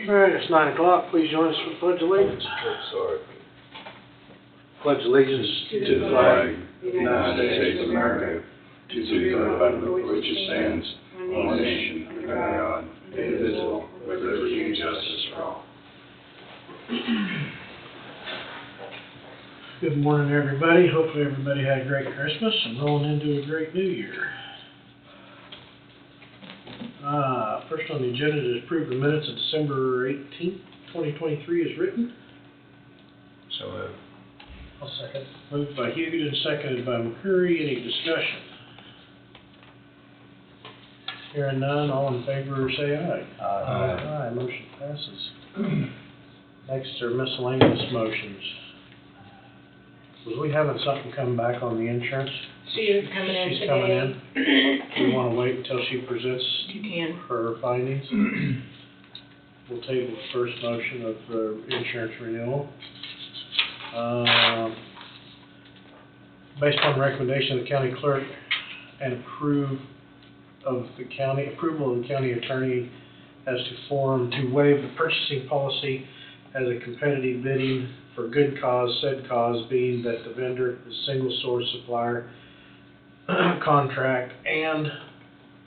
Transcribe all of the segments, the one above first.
All right, it's 9 o'clock. Please join us for the Pledge of Allegiance. Sorry. Pledge allegiance To the flag of the United States of America, to the republic for which it stands, one nation, under God, indivisible, with liberty and justice for all. Good morning, everybody. Hopefully everybody had a great Christmas and rolling into a great New Year. First on the agenda is approve the minutes of December 18th, 2023 as written. So moved. I'll second. Moved by Huguet and seconded by McCurry. Any discussion? Hearing none, all in favor say aye. Aye. Aye, motion passes. Next are miscellaneous motions. Was we having something come back on the insurance? She is coming in She's today. coming in. Do we want to wait until she presents You can. her findings? We'll table the first motion of the insurance renewal. Based on the recommendation of the county clerk and approval of the county attorney as to form to waive the purchasing policy as a competitive bidding for good cause, said cause being that the vendor is single source supplier contract, and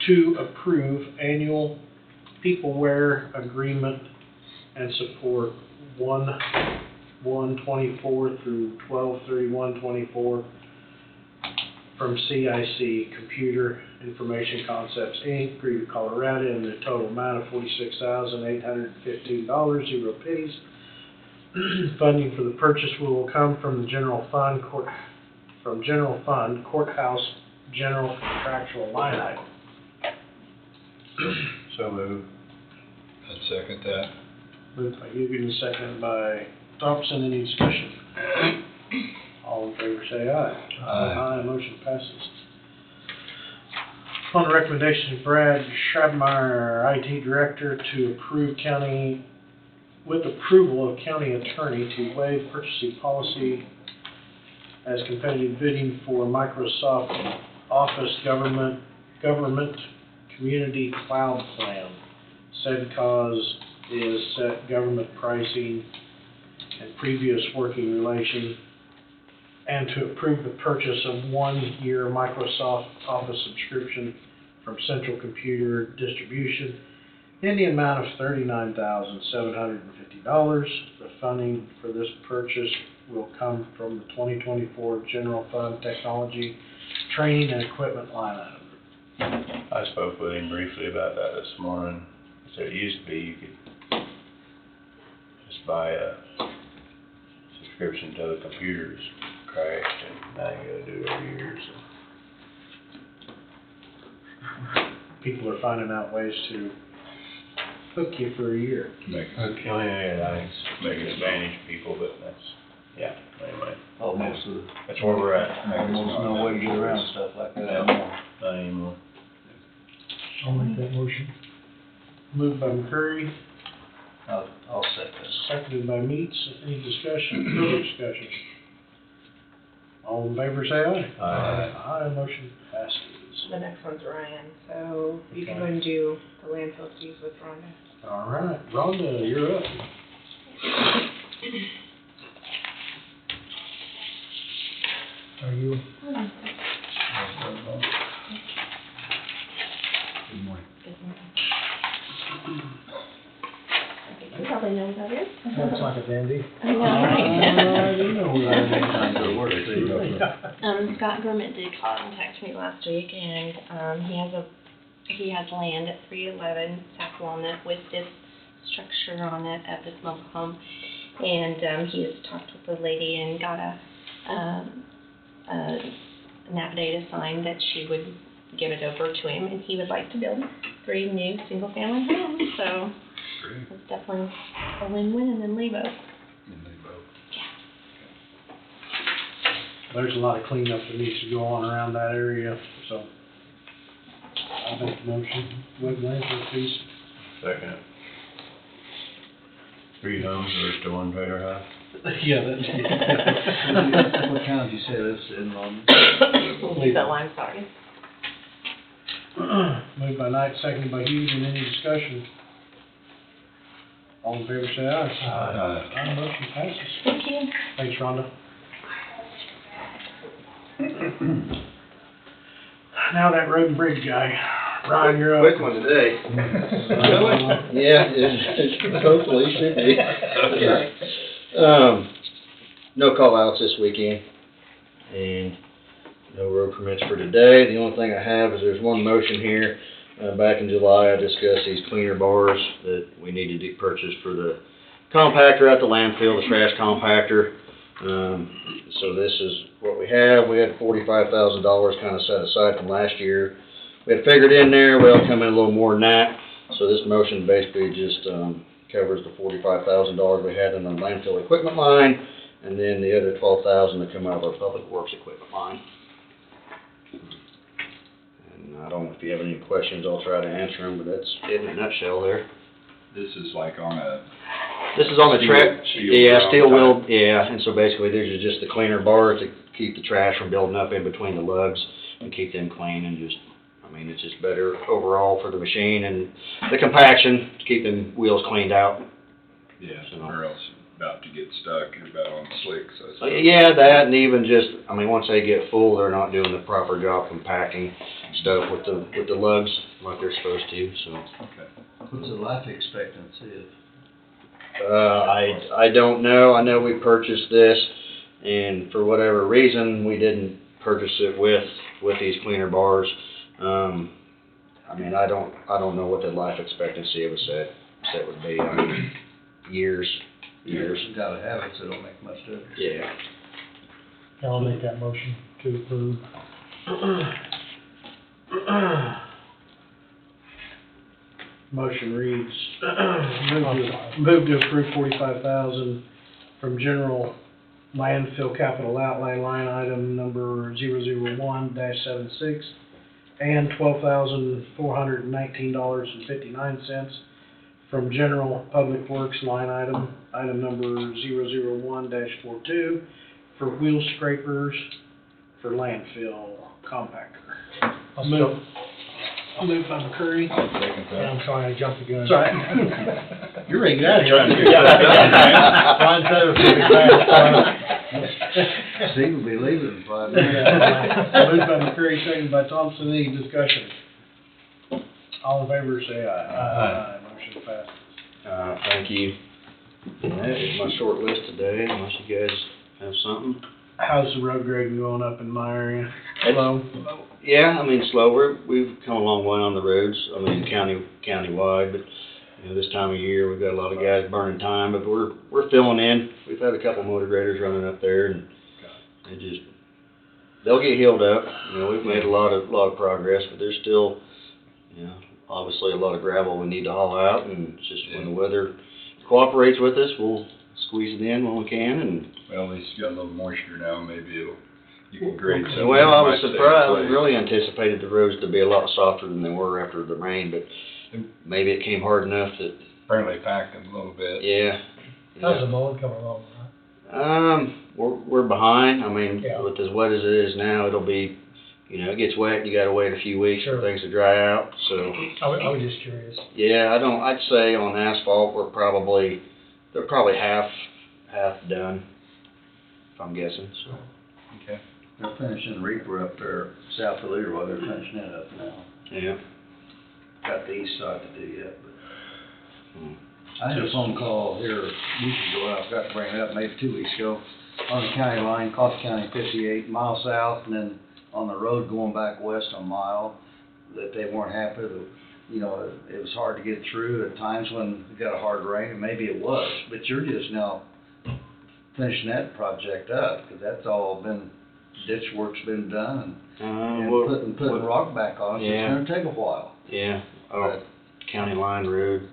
to approve annual peopleware agreement and support 1/1/24 through 12/31/24 from CIC Computer Information Concepts Inc., Greville, Colorado, in the total amount of $46,815, 0 pennies. Funding for the purchase will come from the general fund courthouse general contractual line item. So moved. I'd second that. Moved by Huguet and seconded by Thompson. Any discussion? All in favor say aye. Aye. Motion passes. On the recommendation of Brad Schreibmeyer, IT Director, to approve with approval of county attorney to waive purchasing policy as competitive bidding for Microsoft Office Government Community Cloud Plan. Said cause is set government pricing and previous working relation, and to approve the purchase of 1-year Microsoft Office subscription from Central Computer Distribution in the amount of $39,750. The funding for this purchase will come from the 2024 General Fund Technology Training and Equipment line item. I spoke with him briefly about that this morning. He said it used to be you could just buy a subscription till the computers crashed, and now you gotta do it every year, so. People are finding out ways to hook you for a year. Make it advantage people, but that's, yeah, anyway. Almost That's where we're at. almost no way to get around stuff like that anymore. Not anymore. I'll make that motion. Moved by McCurry, I'll second. seconded by Meats. Any discussion? Further discussion? All in favor say aye. Aye. Aye, motion passes. The next one's Ryan, so you can go and do the landfill fees with Rhonda. All right, Rhonda, you're up. Are you? Good morning. You probably know who that is. Looks like a dandy. I know, right? You know who that is. Scott Grimmett did contact me last week, and he has land at 311 South Walnut with this structure on it at this mobile home, and he has talked with the lady and got an affidavit signed that she would give it over to him, and he would like to build 3 new single-family homes. So it's definitely a win-win, and then Lebo. There's a lot of cleanup that needs to go on around that area, so I make the motion. Waive landfill fees. Second. 3 homes versus 1 trailer house. Yeah, that's. What town did you say this in, So I'm sorry. Moved by Knight, seconded by Hughes. Any discussion? All in favor, say aye. Aye. Aye, motion passes. Thank you. Thanks, Rhonda. Now that road and bridge guy, Ryan, you're up. Quick one today. Yeah, it hopefully should be. No call outs this weekend, and no road permits for today. The only thing I have is there's one motion here. Back in July, I discussed these cleaner bars that we needed to purchase for the compactor at the landfill, the trash compactor. So this is what we have. We had $45,000 kind of set aside from last year. We had figured in there, well, come in a little more than that. So this motion basically just covers the $45,000 we had in the landfill equipment line, and then the other $12,000 that come out of our public works equipment line. And I don't know if you have any questions, I'll try to answer them, but that's it in a nutshell there. This is like on a. This is on the track, Steel yeah, steel wheel wheel, yeah, and so basically these are just the cleaner bars to keep the trash from building up in between the lugs and keep them clean, and just, I mean, it's just better overall for the machine and the compaction to keep them wheels cleaned out. Yeah, So- or else about to get stuck, you're about on slick, so. Yeah, that, and even just, I mean, once they get full, they're not doing the proper job compacting stuff with the lugs like they're supposed to, so. Okay. What's the life expectancy of? I don't know. I know we purchased this, and for whatever reason, we didn't purchase it with these cleaner bars. I mean, I don't know what the life expectancy of a set would be. I mean, years. You gotta have it, so it don't make much difference. Yeah. I'll make that motion to approve. Motion reads, move to approve $45,000 from general landfill capital outlay line item number 001-76 and $12,419.59 from general public works line item number 001-42 for wheel scrapers for landfill compactor. I'll move by McCurry. I'm sorry, I jumped the gun. Sorry. You're ready to get out of here. Ron said it was pretty fast. Steve will be leaving in 5 minutes. Moved by McCurry, seconded by Thompson. Any discussion? All in favor, say aye. Aye. Motion passes. Thank you. That is my short list today, unless you guys have something. How's the road grading going up in my area? It's- Slow? Yeah, I mean, slow. We've come a long way on the roads. I mean, countywide, but you know, this time of year we've got a lot of guys burning time, but we're filling in. We've had a couple motor graders running up there, and they'll get healed up. You know, we've made a lot of progress, but there's still, you know, obviously a lot of gravel we need to haul out, and it's just when the weather cooperates with us, we'll squeeze it in when we can. And Well, at least you got a little moisture now, maybe you can grade something. well, I that was might stay in surprised. I place. really anticipated the roads to be a lot softer than they were after the rain, but maybe it came hard enough that, Apparently packed them a little bit. yeah. How's the mowing coming along? We're behind. I mean, Yeah. with as wet as it is now, it'll be, you know, it gets wet, you gotta wait a few weeks Sure. for things to dry out, so. I was just curious. Yeah, I'd say on asphalt, they're probably half done, if I'm guessing, so. Okay. They're finishing Reaper up there south of Leroy, they're finishing it up now. Yeah. Got the east side to do yet, but. Hmm. I had a phone call here weeks ago, I forgot to bring it up, maybe 2 weeks ago, on the county line, Coffee County 58, mile south, and then on the road going back west a mile, that they weren't happy, that, you know, it was hard to get through at times when we got a hard rain, and maybe it was, but you're just now finishing that project up, because that's all been, ditch work's been done, and putting rock back on it, so Yeah. it's gonna take a while. Yeah, county line road.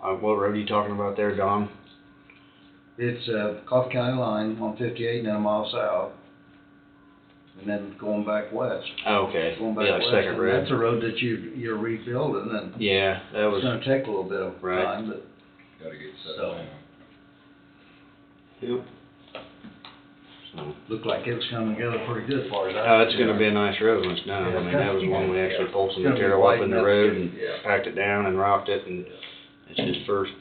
What road are you talking about there, Don? It's Coffee County line on 58 and then a mile south, and then going back west. Oh, okay, Going back yeah, like west, second and road. that's a road that you're rebuilding, and Yeah, that it's was, gonna take a little bit of Right. time, but Gotta get set So- down. yep. So, looked like it was coming together pretty good for you. it's gonna be a nice road when it's done. I mean, that was one we actually pulled some It's gonna be material up wide in the enough road to- and yeah. packed it down and rocked it, and it's just first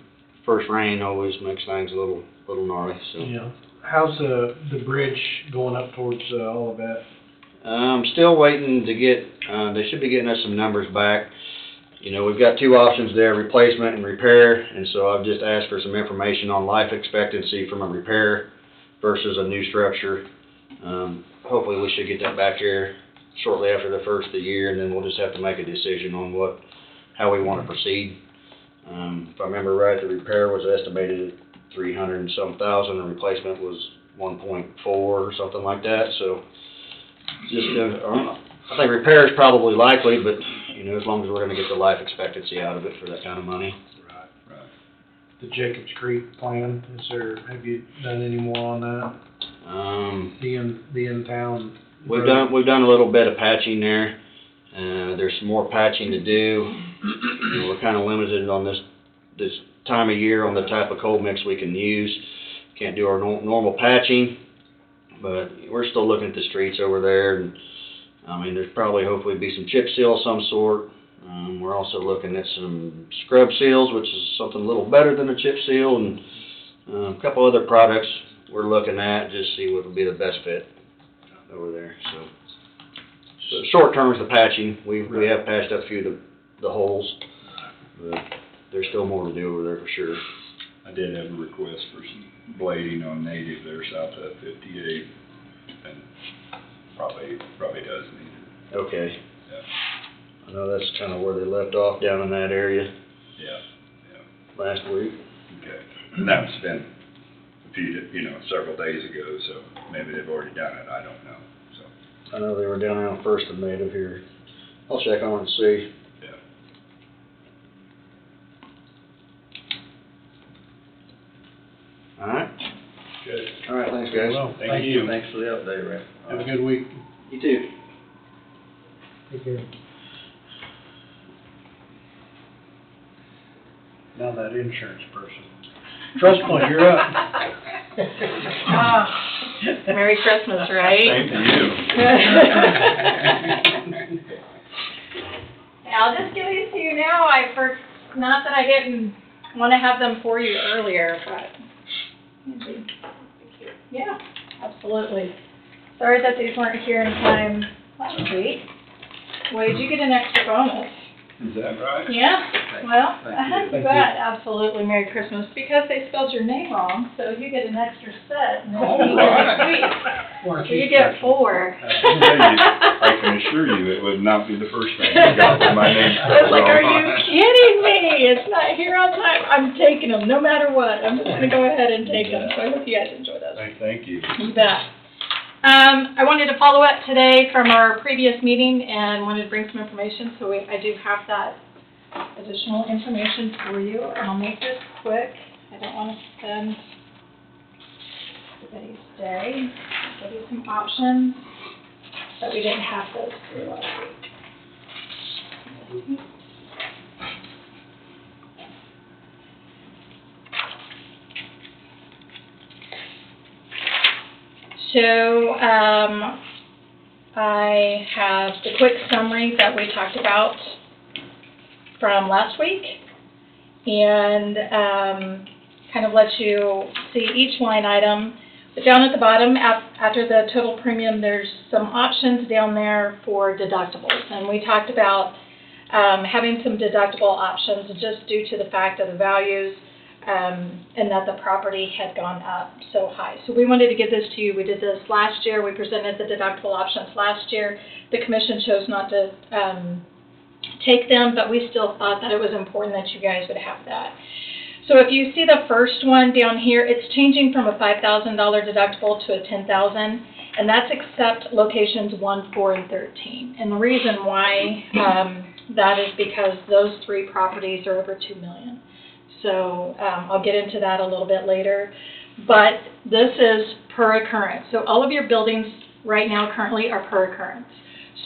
first rain always makes things a little gnarly, so. Yeah. How's the bridge going up towards Olivet? Still waiting to get, they should be getting us some numbers back. You know, we've got two options there, replacement and repair, and so I've just asked for some information on life expectancy from a repair versus a new structure. Hopefully we should get that back here shortly after the first of the year, and then we'll just have to make a decision on how we want to proceed. If I remember right, the repair was estimated at 300 and some thousand, and replacement was 1.4 or something like that, so just, I think repair is probably likely, but, you know, as long as we're gonna get the life expectancy out of it for that kind of money. Right. The Jacobs Creek plan, have you done any more on that? The in-town? We've done a little bit of patching there. There's some more patching to do. You know, we're kinda limited on this time of year on the type of cold mix we can use. Can't do our normal patching, but we're still looking at the streets over there, and I mean, there's probably hopefully be some chip seal of some sort. We're also looking at some scrub seals, which is something a little better than a chip seal, and a couple other products we're looking at, just see what would be the best fit over there. So short term is the patching. We have patched up a few of the holes, but there's still more to do over there for sure. I did have a request for some blading on native there south of 58, and probably does need it. Okay. Yeah. I know that's kind of where they left off down in that area Yeah. last week. Okay. And that's been several days ago, so maybe they've already done it, I don't know, so. I know they were down around First and Native here. I'll check on it and see. Yeah. All right. Good. All right, thanks, guys. Well, Thank you. Thanks for the update, Rick. Have a good week. You too. Take care. Now that insurance person. Trust Point, you're up. Oh, Merry Christmas, right? Same to you. I'll just give these to you now. Not that I didn't want to have them for you earlier, but yeah, absolutely. Sorry that these weren't here in time last week. Well, did you get an extra bonus? Is that right? Yeah, well, Thank you. you bet, absolutely. Merry Christmas, because they spelled your name wrong, so you get an extra set and then you get next week. So you get 4. I can assure you it would not be the first thing I got with my name I spelled was like, are you wrong. kidding me? It's not here on time. I'm taking them, no matter what. I'm just gonna go ahead and take them, so I hope you guys enjoy those. Thank you. You bet. I wanted to follow up today from our previous meeting and wanted to bring some information, so I do have that additional information for you, and I'll make this quick. I don't want to spend everybody's day. I'll give you some options that we didn't have those through last week. So, I have the quick summary that we talked about from last week, and kind of let you see each line item. But down at the bottom, after the total premium, there's some options down there for deductibles, and we talked about having some deductible options just due to the fact of the values and that the property had gone up so high. So we wanted to give this to you. We did this last year. We presented the deductible options last year. The commission chose not to take them, but we still thought that it was important that you guys would have that. So if you see the first one down here, it's changing from a $5,000 deductible to a $10,000, and that's except locations 1, 4, and 13. And the reason why that is because those 3 properties are over $2 million. So I'll get into that a little bit later. But this is per occurrence. So all of your buildings right now currently are per occurrence.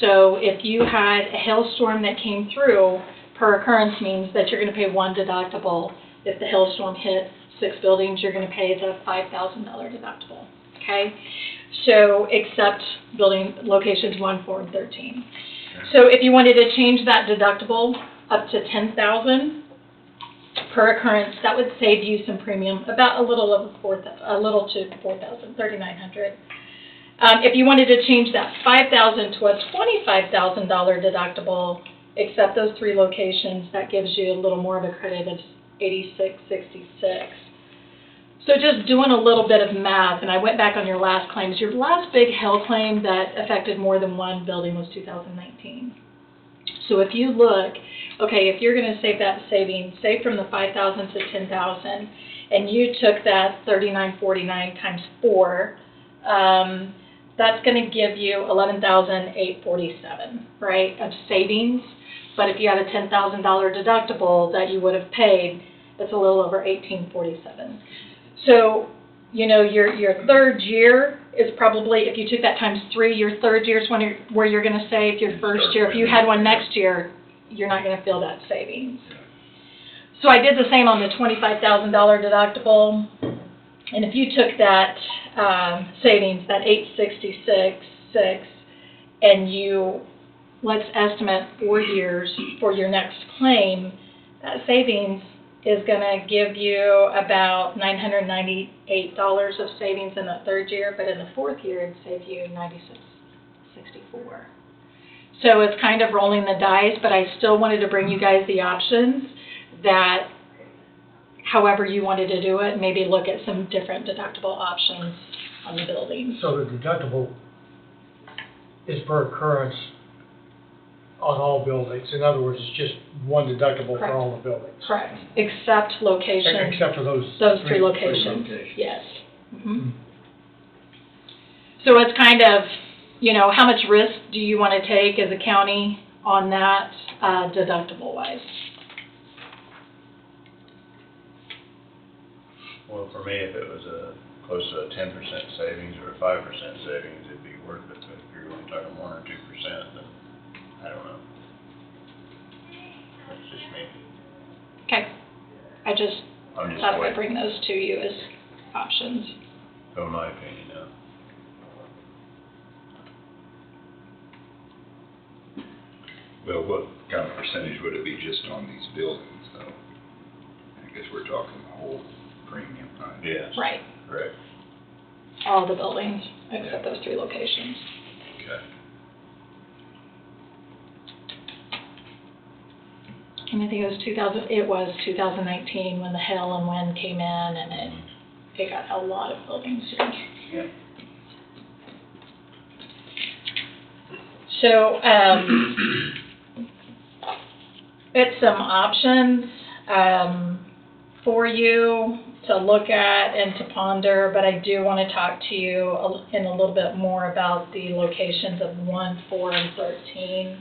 So if you had a hailstorm that came through, per occurrence means that you're going to pay 1 deductible. If the hailstorm hit 6 buildings, you're going to pay the $5,000 deductible. Okay? So except building locations 1, 4, and 13. So if you wanted to change that deductible up to $10,000, per occurrence, that would save you some premium, about a little to 4,000, 3,900. If you wanted to change that 5,000 to a $25,000 deductible, except those 3 locations, that gives you a little more of a credit of $86.66. So just doing a little bit of math, and I went back on your last claims. Your last big hail claim that affected more than one building was 2019. So if you look, okay, if you're going to save that savings, say from the 5,000 to 10,000, and you took that 39.49 times 4, that's going to give you 11,847, right, of savings. But if you had a $10,000 deductible that you would have paid, it's a little over 1,847. So, you know, your third year is probably, if you took that times 3, your third year is where you're going to save. Your first year, if you had one next year, you're not going to feel that savings. So I did the same on the $25,000 deductible. And if you took that savings, that $866.6, and you, let's estimate 4 years for your next claim, that savings is going to give you about $998 of savings in the third year, but in the fourth year, it'd save you $96.64. So it's kind of rolling the dice, but I still wanted to bring you guys the options that however you wanted to do it, maybe look at some different deductible options on the building. So the deductible is per occurrence on all buildings. In other words, it's just one deductible Correct. for all the buildings. Correct, except location. Except for those 3 locations. locations. Yes. So it's kind of, you know, how much risk do you want to take as a county on that deductible-wise? Well, for me, if it was close to a 10% savings or a 5% savings, it'd be worth it. But if you're only talking 1 or 2%, then I don't know. That's just me. Okay. I just I'm just thought I'd waiting. bring those to you as options. In my opinion, no. Well, what kind of percentage would it be just on these buildings, though? I guess we're talking the whole premium, right? Yes. Right. Correct. All the buildings, except those 3 locations. Okay. And I think it was 2019 when the hail and wind came in, and it got a lot of buildings here. Yeah. So, it's some options for you to look at and to ponder, but I do want to talk to you in a little bit more about the locations of 1, 4, and 13.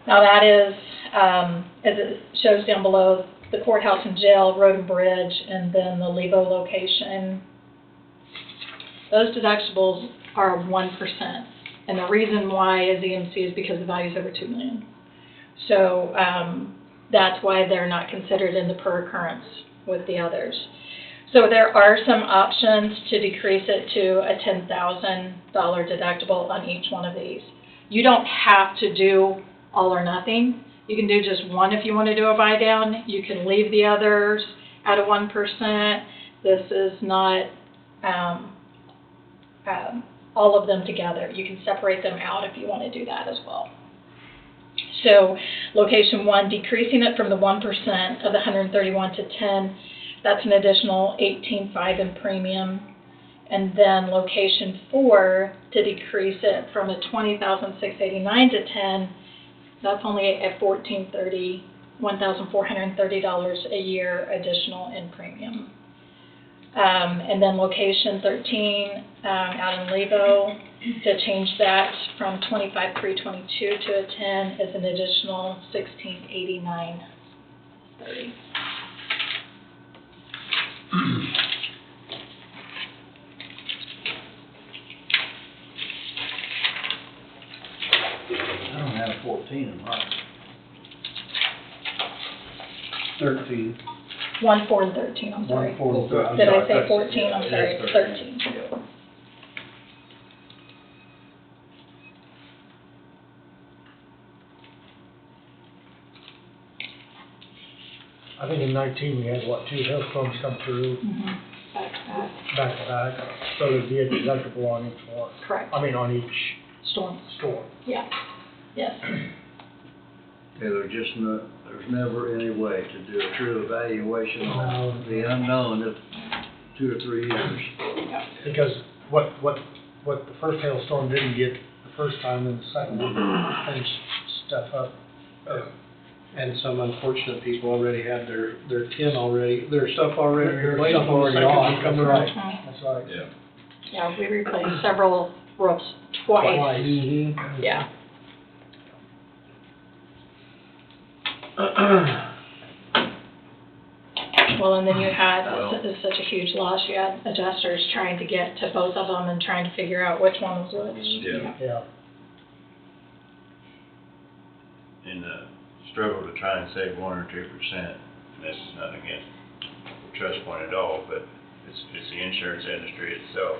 Now that is, as it shows down below, the courthouse and jail, road and bridge, and then the Levo location. Those deductibles are 1%. And the reason why is EMC is because the value is over $2 million. So that's why they're not considered in the per occurrence with the others. So there are some options to decrease it to a $10,000 deductible on each one of these. You don't have to do all or nothing. You can do just one if you want to do a buy down. You can leave the others at a 1%. This is not all of them together. You can separate them out if you want to do that as well. So location 1, decreasing it from the 1% of the 131 to 10, that's an additional $18.5 in premium. And then location 4, to decrease it from a $20,689 to 10, that's only at $1,430 a year additional in premium. And then location 13, out in Levo, to change that from 25,322 to a 10 is an additional $1,689.30. I don't have 14 in mine. 13. 1, 4, and 13, I'm sorry. 1, 4, and 13. Did I say 14? I'm sorry, it's 13. I think in 19, we had, what, 2 hailstorms come through Back to back. back to back, so there'd be a deductible on each one. Correct. I mean, on each Storm. storm. Yeah. Yes. Yeah, there's never any way to do a true evaluation on the unknown of 2 or 3 years. Because what the first hailstorm didn't get the first time, and the second one finished stuff up. And some unfortunate people already had their tin already, their stuff already Their replaced stuff on the already second on, one coming that's right. right. That's right. Yeah. Yeah, we replaced several roofs twice. Mhm. Yeah. Well, and then you had, it's such a huge loss, you had adjusters trying to get to both of them and trying to figure out which one was which. Yeah. Yeah. In the struggle to try and save 1 or 2%, and this is not against the trust point at all, but it's the insurance industry itself.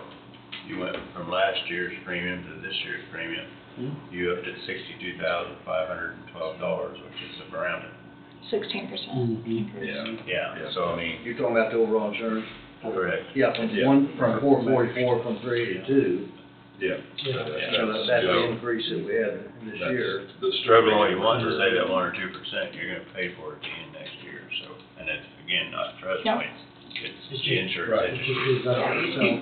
You went from last year's premium to this year's premium, you upped it $62,512, which is around it. 16%. Yeah. Yeah, so I mean, You're talking about the overall insurance? correct. Yeah, from 444 from 382. Yeah. Yeah. So that's the increase that we had this year. The But struggling. all you want to save that 1 or 2%, you're gonna pay for it at the end next year, so, and it's, again, not trust Yep. points, it's It's the just- insurance It industry. just is that, so.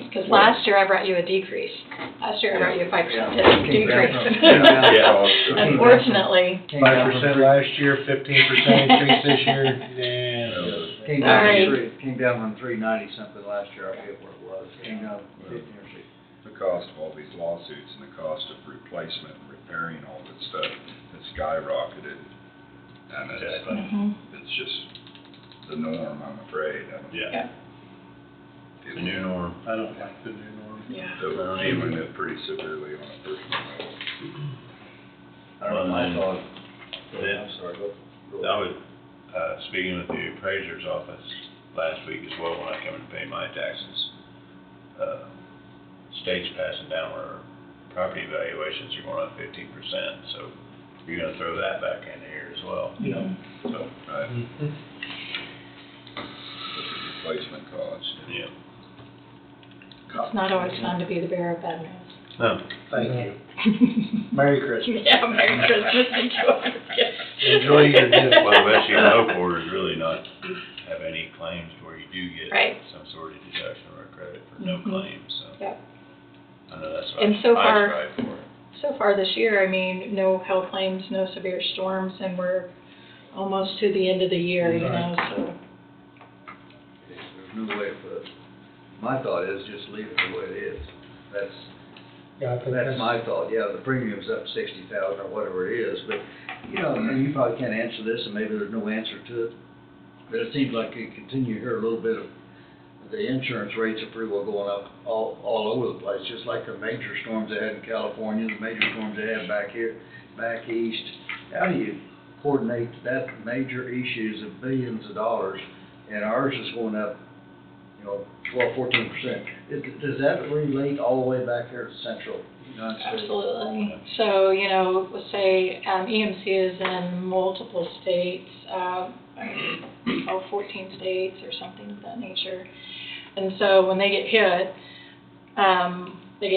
Because last year I brought you a decrease. Last year I brought you a 5% Yeah. decrease. Yeah. Unfortunately, 5% last year, 15% increase this year, and Came down from 390 something last year, I forget what it was, came down 15 or 16. The cost of all these lawsuits and the cost of replacement and repairing all this stuff has skyrocketed. And Exactly. it's just the norm, I'm afraid. I don't Yeah, the new norm. I don't like the new norm. yeah. They're feeling it pretty severely on a personal level. I don't know, I thought, Yeah. I'm sorry, go I was, speaking with the appraiser's office last week as well, when I come to pay my taxes. State's passing down where property valuations are going up 15%, so you're gonna throw that back in here as well. Yeah. So, Right, Mhm. replacement cost. yeah. It's not always fun to be the bearer of bad news. No, Thank you. Merry Christmas. Yeah, Merry Christmas and joy. Enjoy your gift. well, the best you can hope for is really not have any claims where you do get Right. some sort of deduction or credit for no claims, so. Yep. I know that's what And so I far- strive for. So far this year, I mean, no health claims, no severe storms, and we're almost to the end of the year, you know, so. There's no way to put it. My thought is just leave it the way it is. Yeah, I think That's my thought, yeah, the premium's up 60,000 or whatever it is, but, you know, and you probably can't answer this, and maybe there's no answer to it, but it seems like you continue to hear a little bit of, the insurance rates are pretty well going up all over the place, just like the major storms they had in California, the major storms they had back here, back east. How do you coordinate that major issues of billions of dollars, and ours is going up, you know, 12-14%. Does that relate all the way back here to central United States? Absolutely. So, you know, let's say EMC is in multiple states, 14 states or something of that nature. And so when they get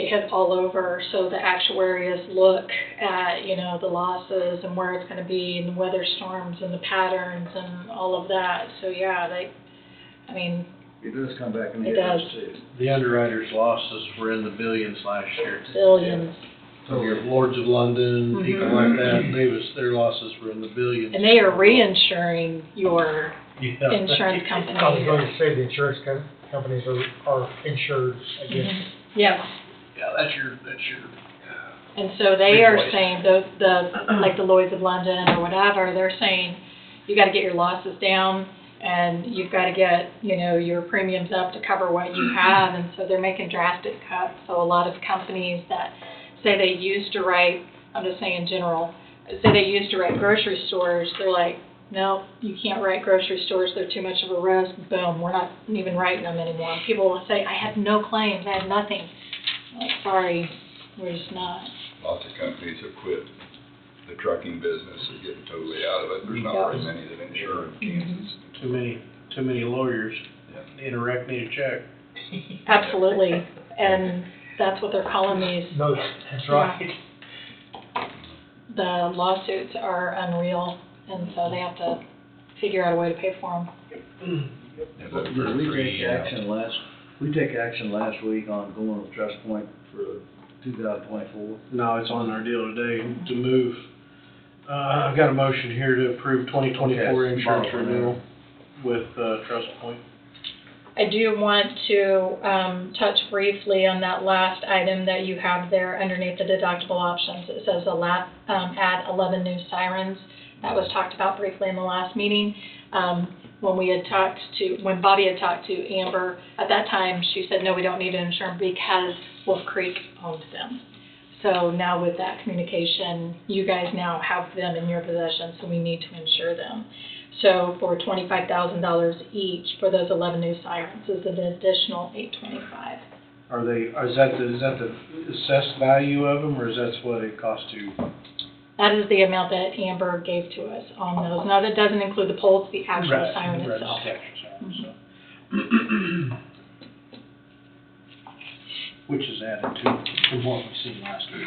hit all over, so the actuaries look at, you know, the losses and where it's going to be and the weather storms and the patterns and all of that. So, yeah, It does come back in the It areas does. too. The underwriters' losses were in the billions last year. billions. So your Lords of London, people like that, their losses were in the billions. And they are reinsuring your Yeah. insurance I was company. going to say the insurance companies are insured against. Yes. Yeah, that's your. And so they are Invoice. saying, like the Lloyd's of London or whatever, they're saying, you gotta get your losses down, and you've gotta get, you know, your premiums up to cover what you have, and so they're making drastic cuts. So a lot of companies that say they used to write, I'm just saying in general, say they used to write grocery stores, they're like, no, you can't write grocery stores, they're too much of a risk, boom, we're not even writing them anymore. People will say, I had no claims, I had nothing. I'm like, sorry, we're just not. Lots of companies have quit the trucking business, are getting totally out of it. There's not very many that insure in Kansas. too many lawyers. Need a wreck, need a check. Absolutely, and that's what they're calling these. No, that's right. The lawsuits are unreal, and so they have to figure out a way to pay for them. Did we take action last week on going with Trust Point for 2024? No, it's on our deal today to move. I've got a motion here to approve 2024 Okay, insurance bottom line. renewal with Trust Point. I do want to touch briefly on that last item that you have there underneath the deductible options. It says add 11 new sirens. That was talked about briefly in the last meeting. When Bobby had talked to Amber, at that time, she said, no, we don't need an insurance because Wolf Creek owns them. So now with that communication, you guys now have them in your possession, so we need to insure them. So for $25,000 each for those 11 new sirens is an additional $825. Is that the assessed value of them, or is that what it costs to? That is the amount that Amber gave to us on those. Now, that doesn't include the poles, the actual Right, siren right, itself. the actual siren, so. Which is added to from what we seen last week.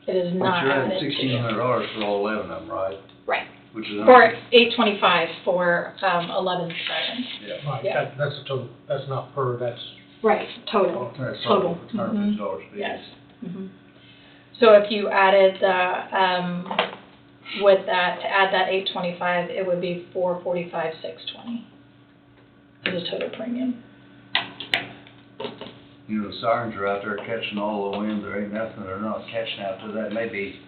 It is But not you're added at to. $1,600 for all 11 of them, right? Right. Which is For $825 for 11 sirens. Right, Yeah. that's a total, that's not per, that's, Right, total. That's Total. $150 fee. Yes. Mhm. So if you added the, with that, to add that $825, it would be $445,620 for the total premium. You know, the sirens are out there catching all the wind, there ain't nothing they're not catching out there. That may be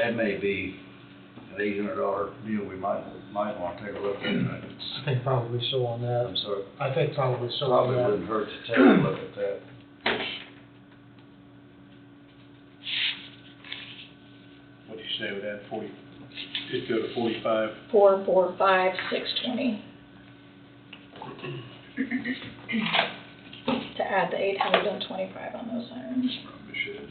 an $800 deal we might want to take a look at. I think probably so on that. I'm sorry, I think probably so on probably that. wouldn't hurt to take a look at that. What'd you say, would add 40, it'd go to 45? $445,620. To add the $825 on those sirens. Probably should.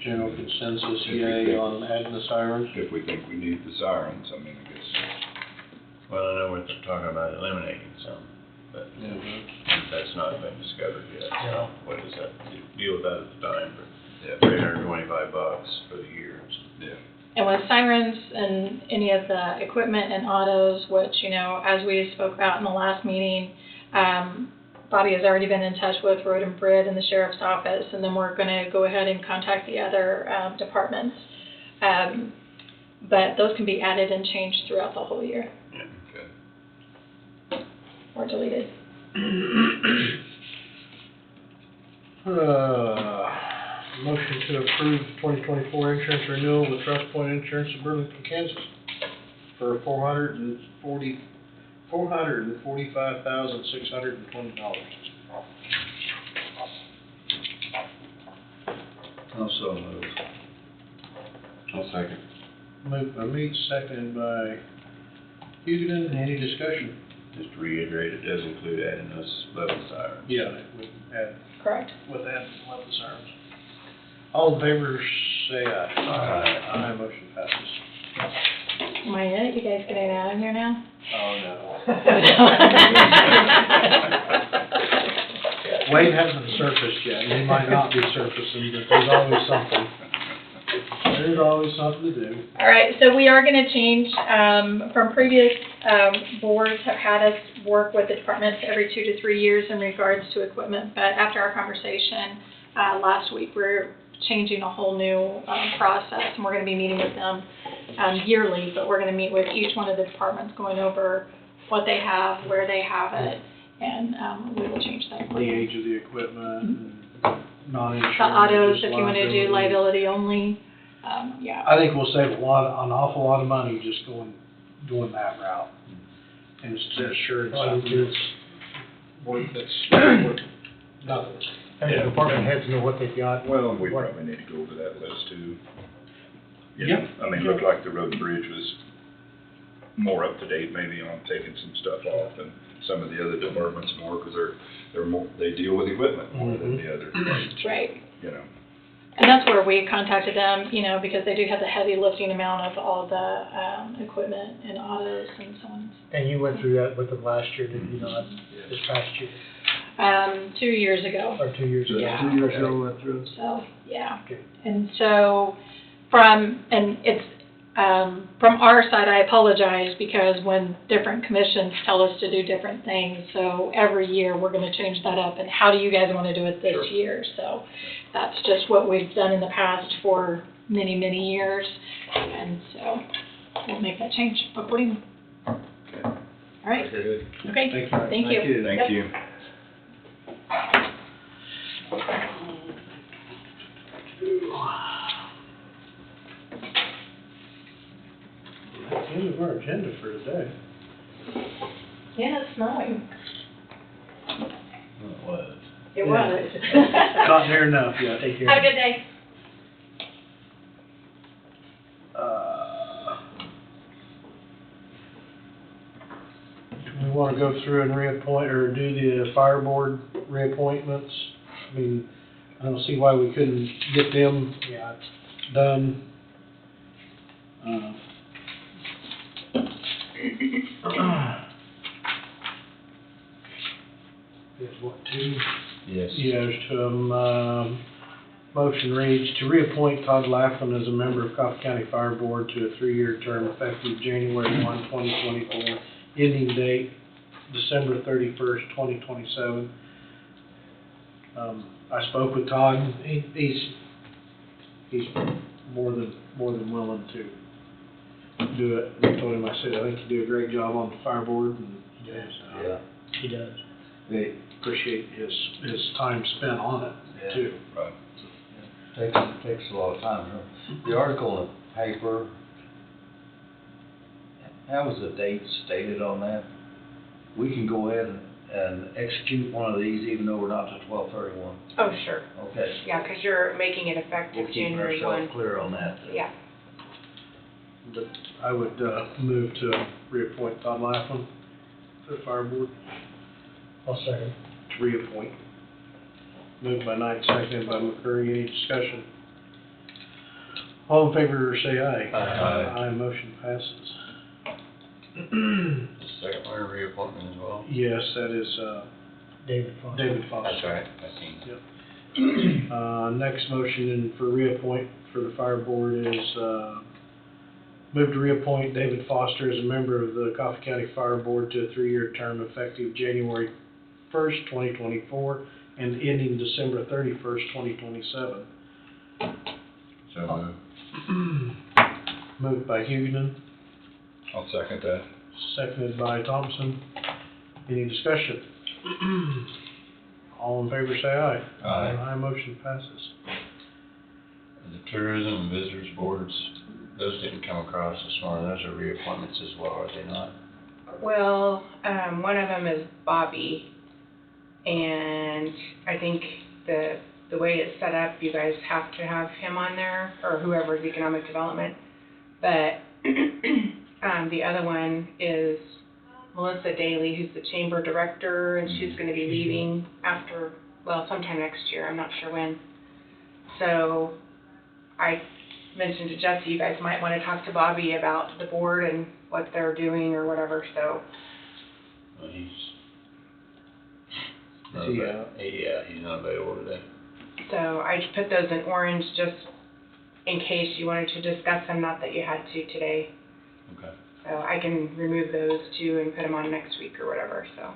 General consensus, yay, on adding the sirens? If we think we need the sirens, I mean, I guess. Well, I know we're talking about eliminating some, but Mm-hmm. that's not been discovered yet. Yeah. What is that, deal with that at the time Yeah. for $325 for the year? Yeah. And with sirens and any of the equipment and autos, which, you know, as we spoke about in the last meeting, Bobby has already been in touch with Road and Bridge and the Sheriff's Office, and then we're going to go ahead and contact the other departments. But those can be added and changed throughout the whole year, Okay. or deleted. Motion to approve 2024 insurance renewal with Trust Point Insurance of Burlington, Kansas for $445,620. Also move. I'll second. Moved by me, seconded by Hugutin. Any discussion? Just to reiterate, it does include adding those 11 sirens. Yeah, it would add, Correct. with that, 11 sirens. All in favor, say aye. Aye. Aye, motion passes. Am I it? You guys getting out of here now? Oh, no. Wade hasn't surfaced yet, and he might not be surfacing, but there's always something. There's always something to do. All right, so we are going to change, from previous boards have had us work with the departments every 2 to 3 years in regards to equipment, but after our conversation last week, we're changing a whole new process, and we're going to be meeting with them yearly, but we're going to meet with each one of the departments, going over what they have, where they have it, and we will change that. The age of the equipment, non-insurance. The autos, just if you want to do liability only, yeah. I think we'll save an awful lot of money just doing that route. And instead of insurance, it's worth, nothing. And the department heads know what they've got. Well, we probably need to go over that list too. You Yeah. know, I mean, looked like the road and bridge was more up to date maybe on taking some stuff off than some of the other departments more, because they're more, they deal with equipment more than the other, Right. you know. And that's where we contacted them, you know, because they do have the heavy lifting amount of all the, equipment and autos and so on. And you went through that with them last year, did you not, this past year, 2 years ago. or 2 years ago? Yeah. 2 years ago, went through. So, yeah. Okay. And so from our side, I apologize because when different commissions tell us to do different things, so every year we're gonna change that up, and how do you guys wanna do it this year? So that's just what we've done in the past for many, many years, and so we'll make that change accordingly. All right, Good. okay, Thank you. thank you. Thank Yep. you. That's the end of our agenda for today. Yeah, it's snowing. It was. It Yeah. was. Caught there enough, yeah, take care. Have a good day. Do we wanna go through and reappoint, or do the fire board reappointments? I mean, I don't see why we couldn't get them Yeah, done. There's what, two? Yes. Yeah, there's two of them. Motion reads to reappoint Todd Laughlin as a member of Coffee County Fire Board to a 3-year term effective January 1, 2024, ending date December 31st, 2027. I spoke with Todd, and he's more than willing to do it. I told him, I said, I think you do a great job on the fire board, and Yeah. he does. they appreciate his time spent on it, Yeah. too. Right. Takes a lot of time. The article in the paper, how was the date stated on that? We can go ahead and execute one of these even though we're not to 12/31. Oh, sure. Okay. Yeah, because you're making it We'll effective keep January 1. ourselves clear on that. Yeah. But I would move to reappoint Todd Laughlin to the fire board, I'll second. to reappoint. Moved by Knight, seconded by McCurry. Any discussion? All in favor, say aye. Aye. Aye, motion passes. The second one, reappointment as well? Yes, that is David Foster. David Foster. That's right, I seen. Next motion in for reappoint for the fire board is, move to reappoint David Foster as a member of the Coffee County Fire Board to a 3-year term effective January 1st, 2024, and ending December 31st, 2027. So moved. Moved by Huguenin, I'll second that. seconded by Thompson. Any discussion? All in favor, say aye. Aye. Aye, motion passes. The tourism and visitors boards, those didn't come across this morning, those are reappointments as well, are they not? Well, one of them is Bobby, and I think the way it's set up, you guys have to have him on there, or whoever's economic development. But the other one is Melissa Daly, who's the chamber director, and she's gonna be leaving after, well, sometime next year, I'm not sure when. So I mentioned to Jesse, you guys might wanna talk to Bobby about the board and what they're doing or whatever, so. Well, he's. Is he out? Yeah, he's not available today. So I just put those in orange just in case you wanted to discuss them, not that you had to today. Okay. So I can remove those too and put them on next week or whatever, so.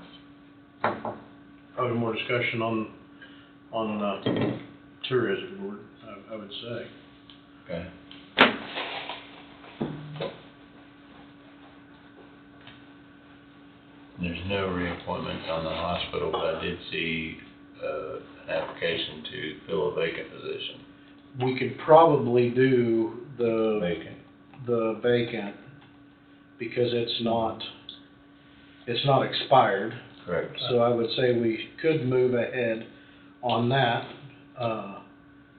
Probably more discussion on tourism board, I would say. Okay. There's no reappointment on the hospital, but I did see, an application to fill a vacant position. We could probably do the Vacant. vacant, because it's not expired. Correct. So I would say we could move ahead on that,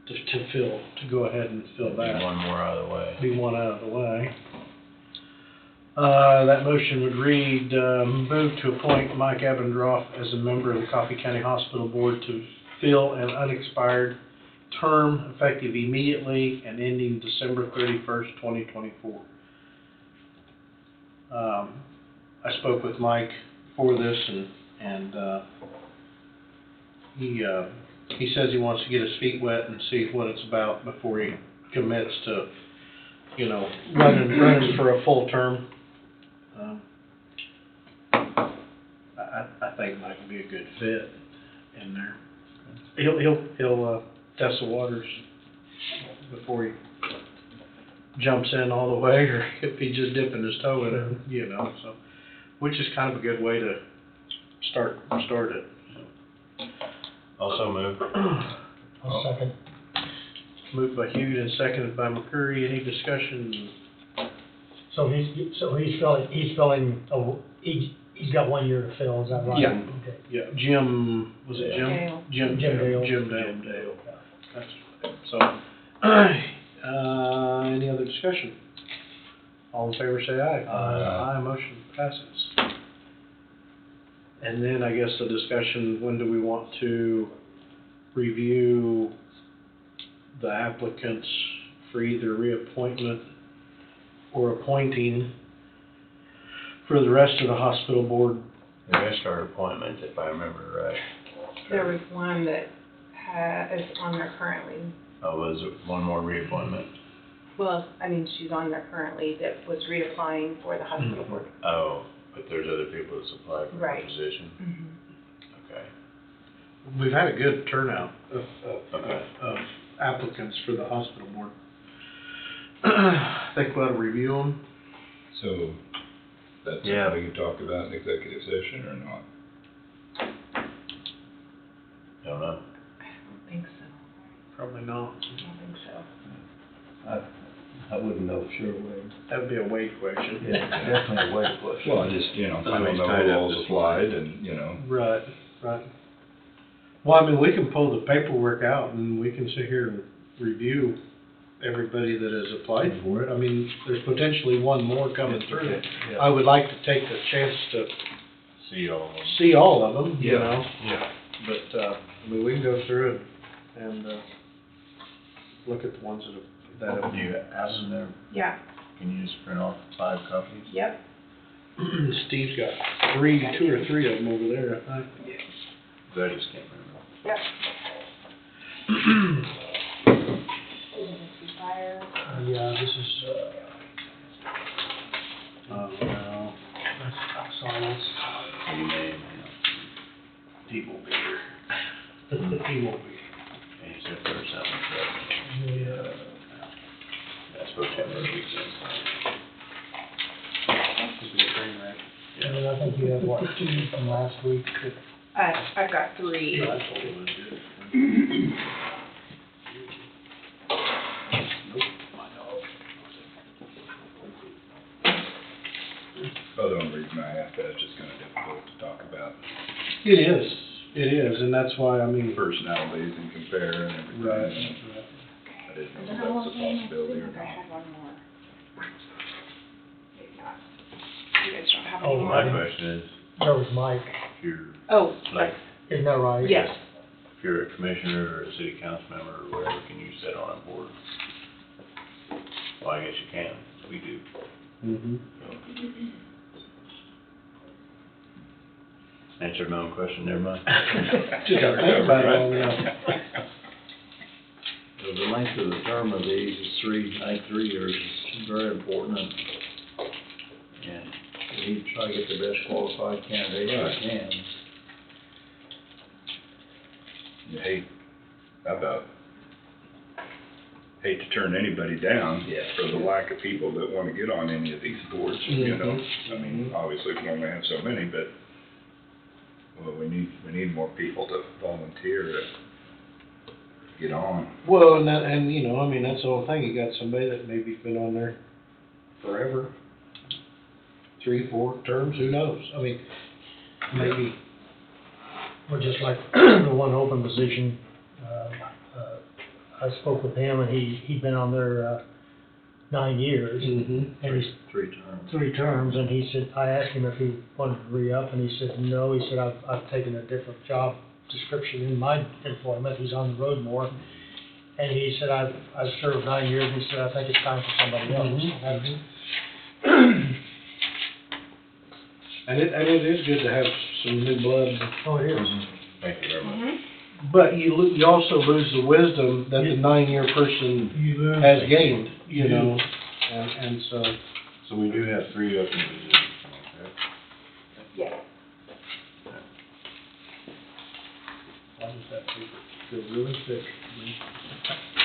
to go ahead and fill Be that. one more out of the way. Be one out of the way. That motion would read, move to appoint Mike Abendroth as a member of the Coffee County Hospital Board to fill an unexpired term effective immediately and ending December 31st, 2024. I spoke with Mike for this, and he says he wants to get his feet wet and see what it's about before he commits to, you know, running for a full term. I think Mike would be a good fit in there. He'll test the waters before he jumps in all the way, or if he's just dipping his toe in it, you know, so, which is kind of a good way to start it. Also move. I'll second. Moved by Hughes and seconded by McCurry. Any discussion? So he's filling, he's got 1 year to fill, is that right? Yeah. Okay. Yeah, Jim, was it Jim? Dale. Jim Jim Dale. Dale. That's right. So, any other discussion? All in favor say aye. Aye, motion passes. And then I guess the discussion, when do we want to review the applicants for either reappointment or appointing for the rest of the hospital board? We're gonna start appointments, if I remember right. There was one that is on there currently. Oh, was it one more reappointment? Well, I mean, she's on there currently that was reapplying for the hospital board. Oh, but there's other people that's applied for the Right. position? Okay. We've had a good turnout Okay. of applicants for the hospital board. Think we ought to review them? So, that's Yeah. something we can talk about in executive session or not? Don't know. I don't think so. Probably not. I don't think so. I wouldn't know, sure, Wade. That would be a Wade question. Yeah, definitely a Wade question. Well, I just, I don't Somebody's know tied who up all's this applied morning. and, Right. Well, I mean, we can pull the paperwork out and we can sit here and review everybody that has applied for it. I mean, there's potentially one more coming through. I would like to take the chance to See all of them. see all of them, you Yeah. know, Yeah. but, I mean, we can go through it and, look at the ones that have. Do you have them there? Yeah, Can you just print off 5 copies? yep. Steve's got 2 or 3 of them over there, I think. I just can't remember. Yep. Fire. Yeah, this is, No, that's silence. Your name, he won't be here. He won't be here. and you said there was something, so Yeah. that's supposed to have this weekend. This is a train wreck. And then I think you have, what, 2 from last week? I've got 3. I told him it was good. well, the only reason I asked that is just kinda difficult to talk about It is, and that's why, I mean. personalities and compare and everything. Right. I didn't know if that's a possibility or I not. had one more. Maybe not. You guys don't have Oh, any My more? question is, There was Mike, if you're, Oh, like, isn't that right? yes. if you're a commissioner or a city council member or whatever, can you sit on a board? Well, I guess you can, we do. Mm-hmm. Answered my own question, never mind. Just gotta think about it long enough. So the length of the term of these is 3, I think 3 years is very important. And we need to try to get the best qualified candidate we can. You hate to turn anybody down for the lack of people that wanna get on any of these boards, you know? I mean, obviously, we only have so many, but, well, we need more people to volunteer to get on. Well, and you know, I mean, that's the whole thing, you got somebody that maybe's been on there forever, 3, 4 terms, who knows? I mean, maybe. Or just like the one open position, I spoke with him and he'd been on there, 9 years. Mm-hmm. And he's 3 terms. 3 terms, and he said, I asked him if he wanted to re-up, and he said, no, he said, I've taken a different job description in my employment, he's on the road more. And he said, I've served 9 years, and he said, I think it's time for somebody else. And it is good to have some new blood, Oh, it is. Thank you very much. but you also lose the wisdom that the 9-year person You lose. has gained, you know, and so. So we do have 3 open positions, okay? Yes. Why does that paper feel really thick?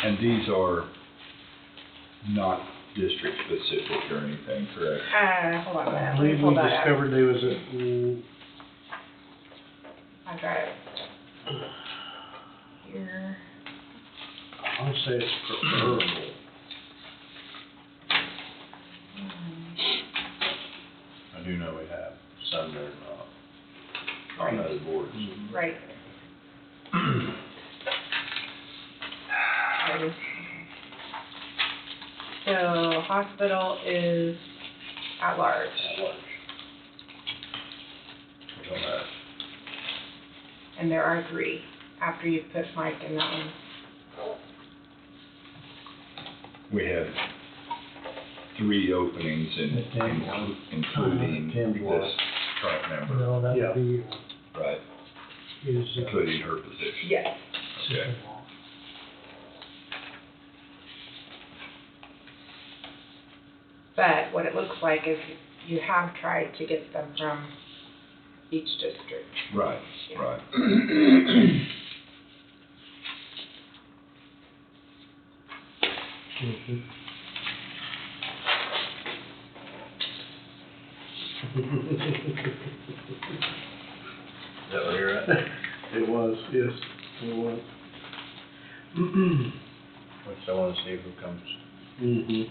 And these are not district specific or anything, correct? Hold on a I minute, let me believe pull we that up. discovered there was I've got it here. I'll say it's preferable. I do know we have some that are not on Right. other boards. Right. So hospital is at large. Which on that, And there are 3 after you put Mike in that one. We have 3 openings including this current member, No, that Yeah. would be right? his, Including her position. Yes. Okay. sister-in-law. But what it looks like is you have tried to get them from each district. Right, Yeah. right. is that where you're at? It was, yes, it was. Which I wanna see who comes. Mhm.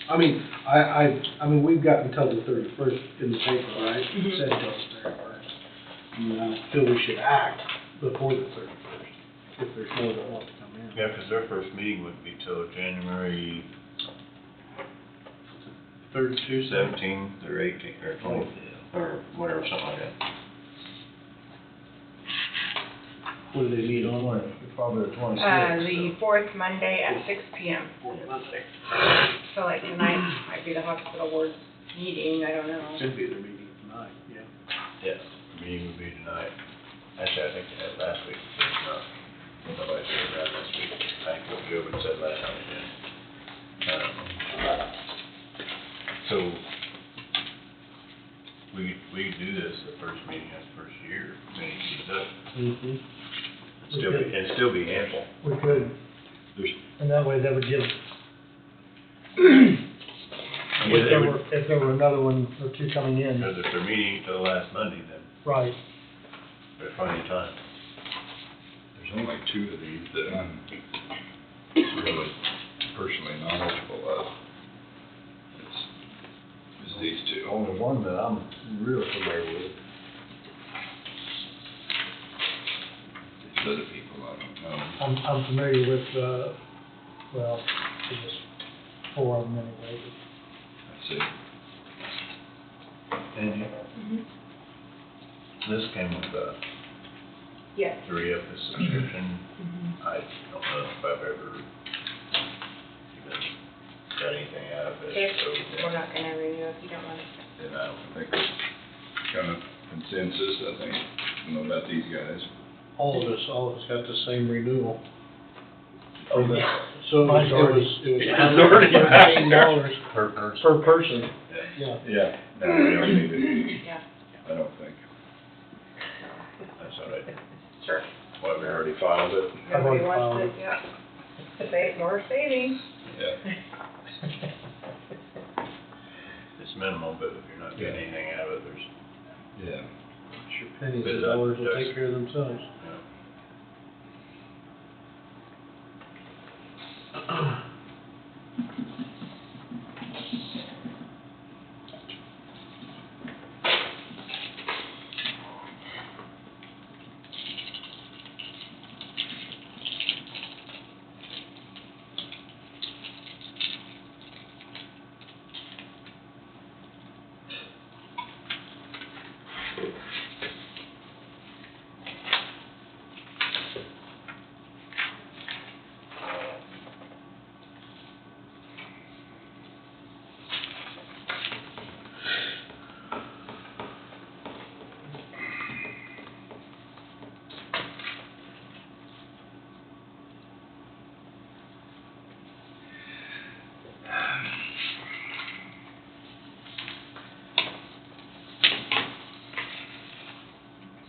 I mean, we've got until the 31st in the paper, right? It said until the 31st. I feel we should act before the 31st, if there's more that want to come in. Yeah, 'cause their first meeting wouldn't be till January Third Tuesday? 17th or 18th or 20th, or whatever, something like that. What do they meet on? Probably the 26th. The 4th Monday at 6 PM. Fourth Monday. So like tonight might be the hospital board meeting, I don't know. Should be their meeting tonight, yeah. Yes. The meeting would be tonight. Actually, I think they had last week, but no, nobody said that last week. I think what Joe had said last time we did. So, we could do this the first meeting of the first year, meeting keeps up, Mm-hmm. and still be ample. We could, There's, and that way that would give, I mean, it would- if there were another one or 2 coming in, Because if they're meeting till last Monday, then right. there's plenty of time. there's only 2 of these that I'm really personally knowledgeable of. It's these 2. Only one that I'm real familiar with. These other people, I don't know. I'm familiar with, well, there's 4 of them anyway. I see. And this came with, Yes. 3 of the subscription. I don't know if I've ever even got anything out of it, If so, we're not gonna renew if you don't want to. then I don't I think it's kind of consensus, I think, you know, about these guys. All of us got the same renewal. Oh, So it Mine's already- was Mine's already $115 per person. per person, Yeah, yeah. Yeah. No, we don't need it, Yeah, I don't think. that's all right. sure. Why, we already filed it? I've Nobody already wants filed to, yeah. To save more savings. Yeah. It's minimal, but if you're not getting anything out of it, there's, Yeah. Sure, pennies But and that dollars will does- take care of themselves. you know.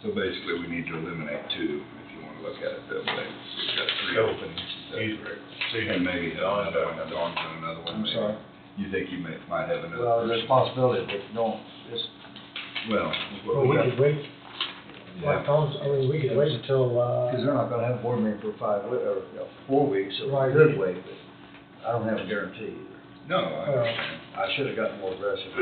So basically, we need to eliminate two, if you wanna look at it that way. We've got three So, openings. he's- And maybe Dawn's another one, got Dawn's got another one. I'm maybe. sorry. You think you might have another Well, there's a person? possibility, but don't, it's, Well, Well, we could wait, Yeah. like Tom's, I mean, we could wait until, because they're not gonna have a board meeting for 4 weeks, so Right. we could wait, but I don't have a guarantee either. no, I understand. I should've gotten more aggressive.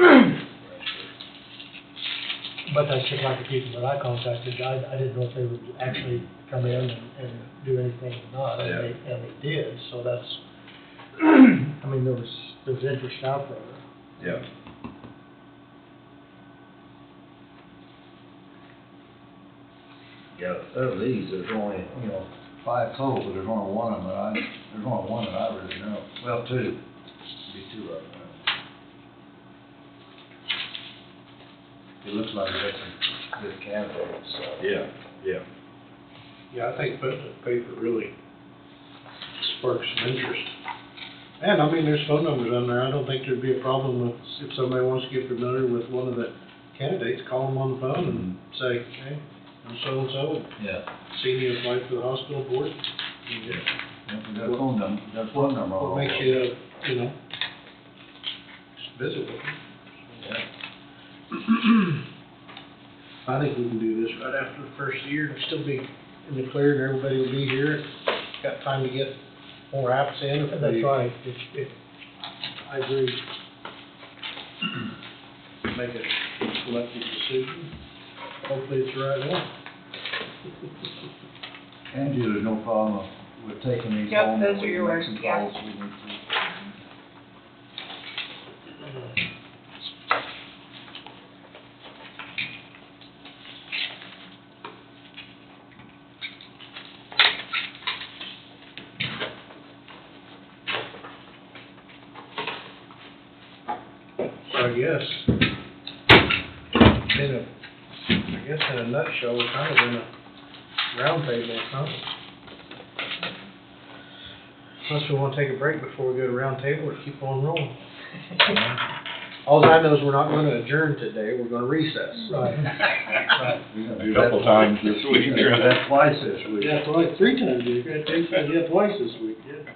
but that's just like the people that I contacted, I didn't know if they would actually come in and do anything or not, and they did, so that's, I mean, there's interest out there. Yeah. Yeah, of these, there's only, 5 total, but there's only one of them there's only one that I really know. Well, two. Be two of them. It looks like we got some good candidates, so. Yeah. Yeah, I think putting it in the paper really sparks some interest. And, I mean, there's phone numbers on there, I don't think there'd be a problem with, if somebody wants to get familiar with one of the candidates, call them on the phone and say, hey, I'm so-and-so, Yeah. seen you apply for the hospital board. We got a phone number, got a phone number all What makes over. you, just visit with them. Yeah. I think we can do this right after the first year, it'll still be in the clear and everybody will be here, got time to get more apps in. if That's they- right, I agree. Make a collective decision. Hopefully it's the right one. Angie, there's no problem with taking these Yep, home. those and are we your make words, some yeah. calls we need to. So I guess, in a nutshell, we're kind of in a roundtable, huh? Unless we want to take a break before we go to roundtable or keep on rolling. All I know is we're not going to adjourn today, we're going to recess. right. We're gonna A do couple that times this We're week. gonna do that twice this week. Yeah, three times, twice this week, yeah.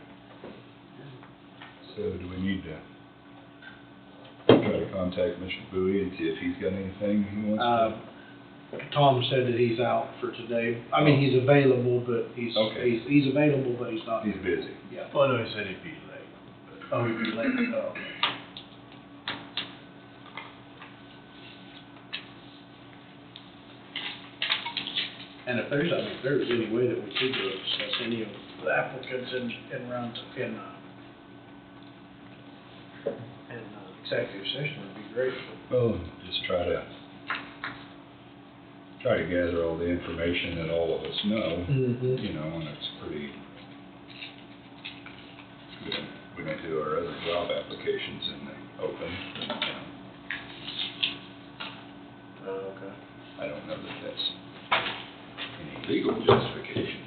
So do we need to try to contact Mr. Bowie and see if he's got anything he wants Tom said that he's out for today. I mean, he's available, but Okay. he's available, but he's not. to? He's busy. Yeah. Well, no, he said he'd be late. Oh, he'd be late, oh. And if there's any way that we could go discuss any of the applicants in executive session, would be great. Well, just try to gather all the information that all of us know, Mm-hmm. and it's pretty, we don't do our other job applications in the open, Okay. I don't know that that's any legal justification.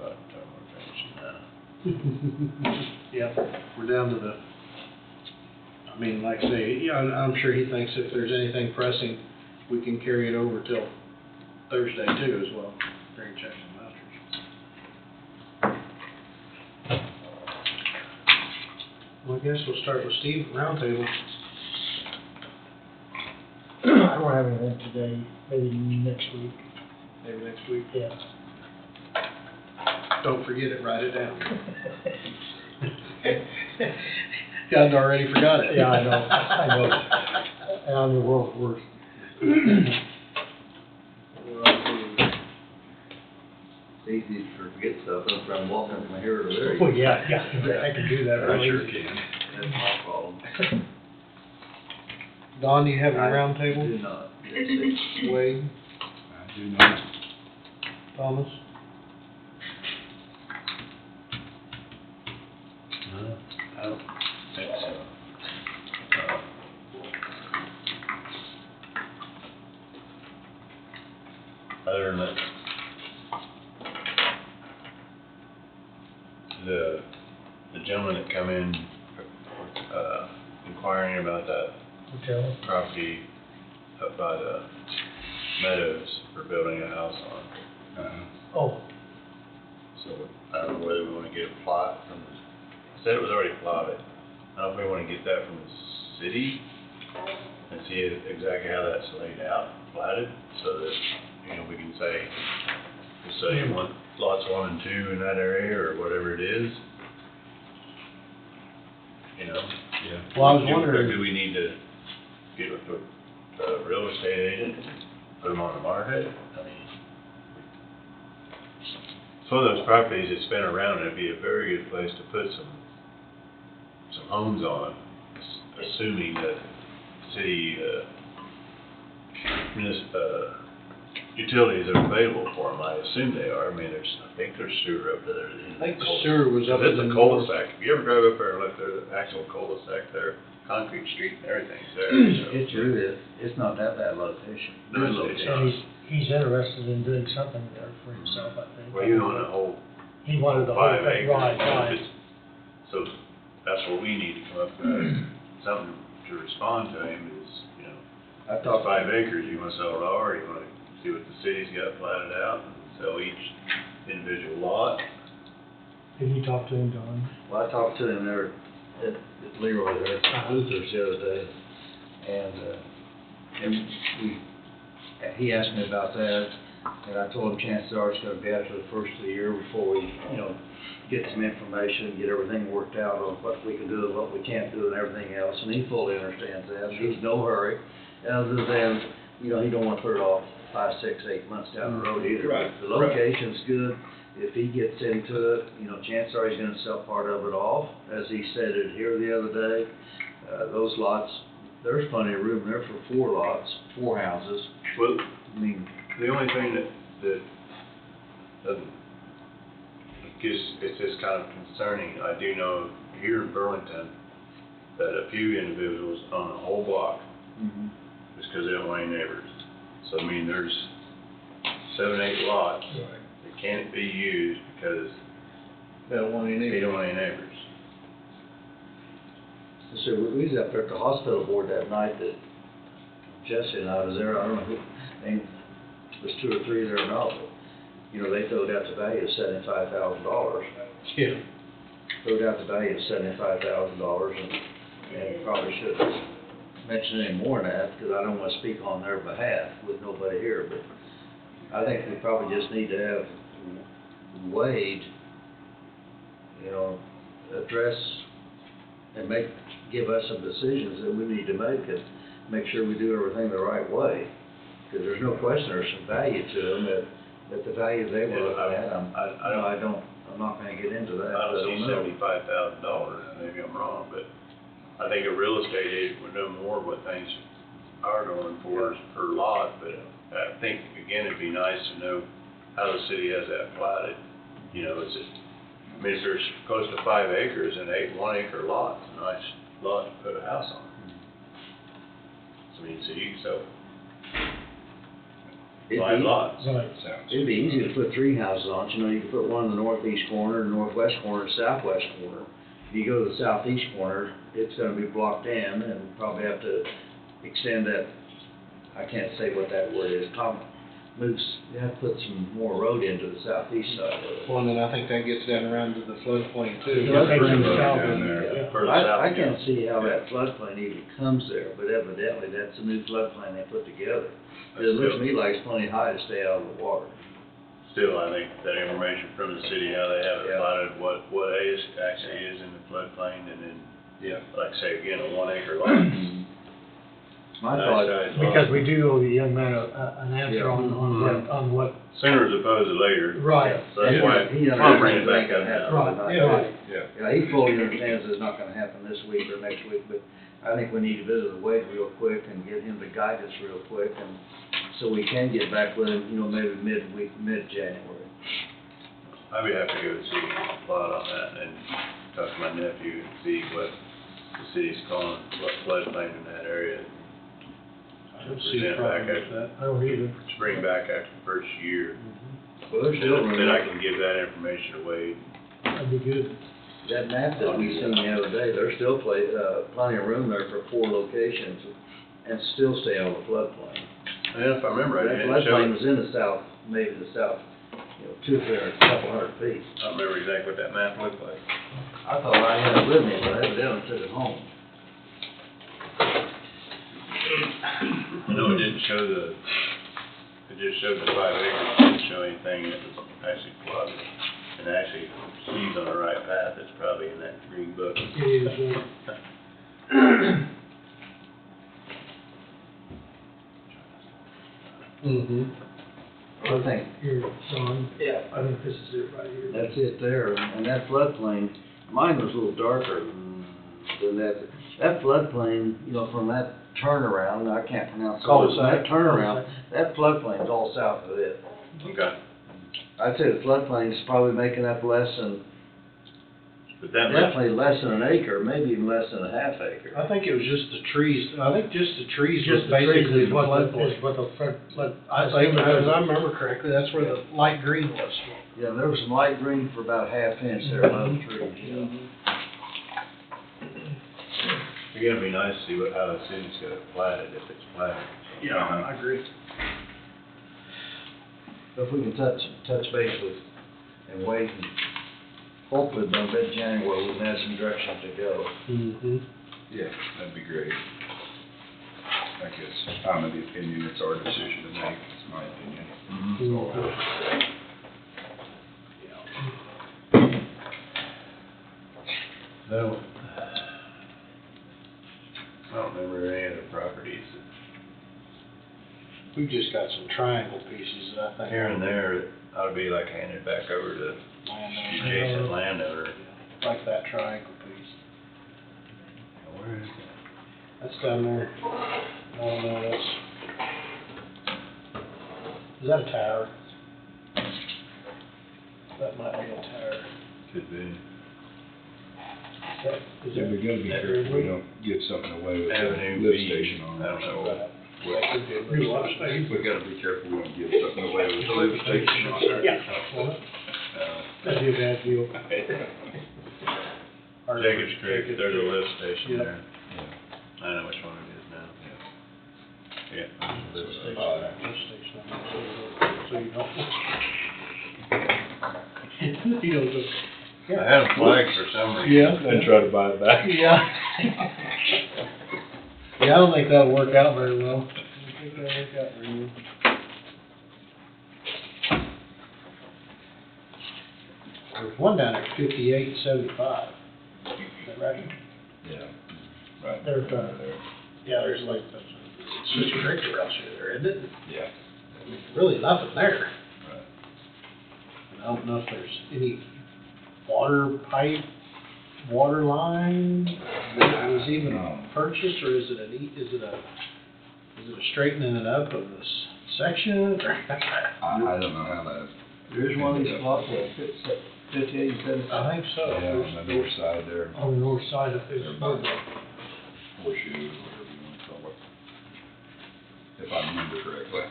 But, we're finishing now. Yeah, we're down to I mean, like I say, yeah, I'm sure he thinks if there's anything pressing, we can carry it over till Thursday too as well, during checks and vouchers. Well, I guess we'll start with Steve, roundtable. I don't have anything today, maybe next week, Maybe next week. yeah. Don't forget it, write it down. God already forgot it. Yeah, I know. And I'm the world's worst. It's easy to forget stuff, I'm walking from here to there. Well, yeah, I can do that. I sure can. That's my problem. Don, do you have your I roundtable? do not. Wade, I do not. Thomas? I don't think so. Other than that, the gentleman that come in, inquiring about that Hotel. property up by the Meadows for building a house on. Oh, So I don't know whether we wanna get a plot from the, said it was already plotted. I don't know if we wanna get that from the city and see exactly how that's laid out, platted, so that, you know, we can say, we'll say you want lots 1 and 2 in that area, or whatever it is. You know? Yeah. well, I was Or wondering, do we need to get a real estate agent, put them on the market? I mean, it's one of those properties that's been around, it'd be a very good place to put some homes on, assuming that city, utilities are available for them. I assume they are. I mean, I think there's sewer up there. I think the sewer was up in It's the a cul-de-sac. If you ever drive up there and look, there's an actual cul-de-sac there, concrete street and everything's there. so. It's really, it's not that bad location. No, Good it's and location. he's interested in doing something there for himself, I think. Well, you own a whole He wanted the whole 5 thing, acres. right, right. So that's where we need to come up with something to respond to him is, you know, I it's talked, 5 acres, you wanna sell it all, or you wanna see what the city's got platted out and sell each individual lot? Did you talk to him, John? well, I talked to him there at Leroy there, at Luther's the other day, and he asked me about that, and I told him chances are it's gonna be after the first of the year before we, you know, get some information, get everything worked out on what we can do and what we can't do and everything else, and he fully understands that. He's no hurry, other than, you know, he don't wanna put it off 5, 6, 8 months down the road either. Right, The location's good. If he gets into it, you know, chances are he's gonna sell part of it off, as he stated here the other day. Those lots, there's plenty of room there for 4 lots, 4 houses. Well, I mean, the only thing that doesn't, it's just kind of concerning, I do know here in Burlington that a few individuals own a whole block just because they don't want any neighbors. So, I mean, there's 7, 8 lots that can't be used because They don't want any they neighbors. don't want any neighbors. so we was up there at the hospital board that night that Jesse and I was there, I don't know who, and there's 2 or 3 there now, but, you know, they throwed out the value of $75,000. Yeah. Throwed out the value of $75,000 and probably shouldn't mention any more than that, because I don't wanna speak on their behalf with nobody here, but I think we probably just need to have Wade, you know, address and give us some decisions that we need to make and make sure we do everything the right way. Because there's no question there's some value to them that the value they were looking at, I'm not gonna get into that. I don't see know. $75,000, maybe I'm wrong, but I think a real estate agent would know more what things are going for per lot, but I think, again, it'd be nice to know how the city has that platted. You know, is it, I mean, if there's close to 5 acres and 8 1-acre lots, a nice lot to put a house on. I mean, so you can sell It'd 5 be- lots. Right. Sounds. It'd be easy to put 3 houses on it, you know, you could put one in the northeast corner, northwest corner, southwest corner. If you go to the southeast corner, it's gonna be blocked in and probably have to extend that, I can't say what that word is, you have to put some more road into the southeast side of it. Well, and then I think that gets down around to the floodplain too. Yeah, Takes bring them it south. down there. Further south I you can't go. see how that floodplain even comes there, but evidently that's a new floodplain they put together. It looks to me like it's plenty high to stay out of the water. Still, I think that information from the city, how they have it Yeah. plotted, what actually is in the floodplain, and then, Yeah. like I say, again, a 1-acre lot. My Nice thought, size lot. Because we do owe the young man an answer on what, Sooner as opposed to later. right, So that's why, he I'll bring it understands back that up gonna happen now. Right, tonight. yeah, right. Yeah. Yeah, he fully understands it's not gonna happen this week or next week, but I think we need to visit Wade real quick and get him to guide us real quick, and so we can get back with him, you know, maybe mid-January. I'd be happy to go see a plot on that and talk to my nephew and see what the city's calling, what floodplain in that area. I don't see a Present back problem with after, that. I don't either. spring back after the first year. Well, there's still room. Then I can give that information away. That'd be good. That map that we seen the other day, there's still plenty of room there for 4 locations and still stay on the floodplain. And if I remember right, That it floodplain showed, was in the south, maybe the south, 200, couple hundred feet. I don't remember exactly what that map looked like. I thought I had it with me, but evidently took it home. I know it didn't show it just showed the 5 acres, it didn't show anything that was actually flooded. And actually, he's on the right path, it's probably in that green book. It is, I think here, John, Yeah. I think this is it right here. that's it there, and that floodplain, mine was a little darker than that. That floodplain, from that turnaround, I can't pronounce it. Cul-de-sac. That turnaround, that floodplain's all south of it. Okay. I'd say the floodplain's probably making up less than, But that map, definitely less than an acre, maybe even less than a half acre. I think it was just the trees, I think just the trees was Just the trees basically is the what floodplain. is what the flood. I think, as I remember correctly, that's where the light green was. Yeah, there was some light green for about a half inch there above the trees, it's gonna be nice to see how the city's gonna plat it, if it's platted. Yeah, I agree. If we can touch base with and wait, and hopefully by mid-January, we can have some direction to go. Mm-hmm. Yeah, that'd be great. I guess I'm of the opinion it's our decision to make, it's my opinion. No. I don't remember any other properties We've just got some triangle pieces that I that think. here and there that ought to be like handed back over to the adjacent landowner. Like that triangle piece. Where is That's down there. Oh, no, that's. Is that a tower? That might be a tower. it? Could be. Is Yeah, that? we gotta be careful we don't give something away with the Avenue lift B. station on I don't know. it. That could be a new lift station. We gotta be careful we don't give something away with the lift station on it. Yeah. Well, that'd be a bad deal. Jacobs Creek, there's a lift station Yep. there. I know which one it is now. Yeah, there's a lift station Uh, there. Lift station, so you don't. You don't go. I had them flagged for some reason. Yeah. Then try to buy it back. Yeah. Yeah, I don't think that'll work out very well. I don't think that'll work out very well. There's one down there, 5875. Is that right? Yeah, right. There's, there. Yeah, there's like, it's just a creek across there, isn't it? Yeah. Really nothing there. Right. I don't know if there's any water pipe, water line that was even No. purchased, or is it a straightening it up of this section, or? I don't know how that. There's one of these spots at 58 and 75. I think so. Yeah, on the north side there, On the north side of this. horseshoe, whatever you wanna call it. If I remember correctly.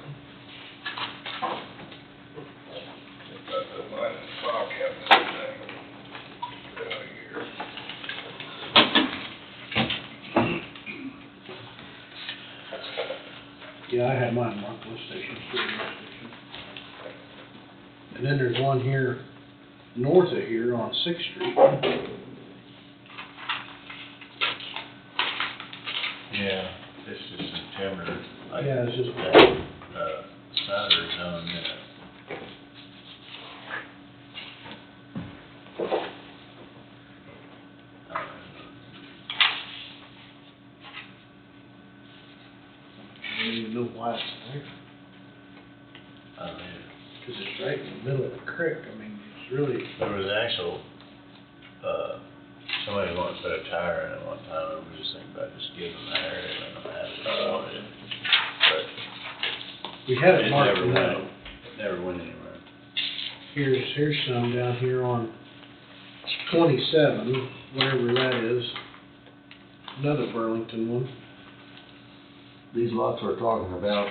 Got the line in the file cabinet thing. Get out of here. Yeah, I had mine marked lift station, lift station. And then there's one here, north of here on Sixth Street. Yeah, this is some timber, like, Yeah, it's just, Snyder zone, I don't even know why it's there, cause it's right in the middle of the creek, I mean, it's really. There was actual, somebody wanted to put a tire in it one time, and we just thinking about just giving them that area, and let them have it if they wanted it. But We had it it marked never down. went, it never went anywhere. Here's some down here on 27, whatever that is. Another Burlington one. These lots we're talking about,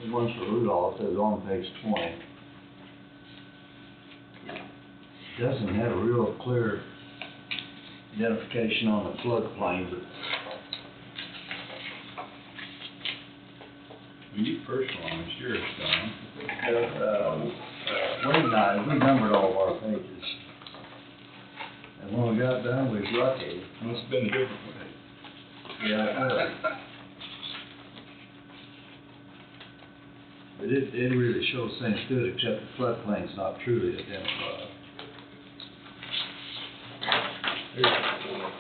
the ones for Rudolph, is on page 20. Doesn't have a real clear identification on the floodplain, but You personalized yours, Don. Wayne and I, we numbered all of our pages. And when we got done, we was lucky. Must have been a different way. Yeah. But it really shows things good, except the floodplain's not truly identified. There's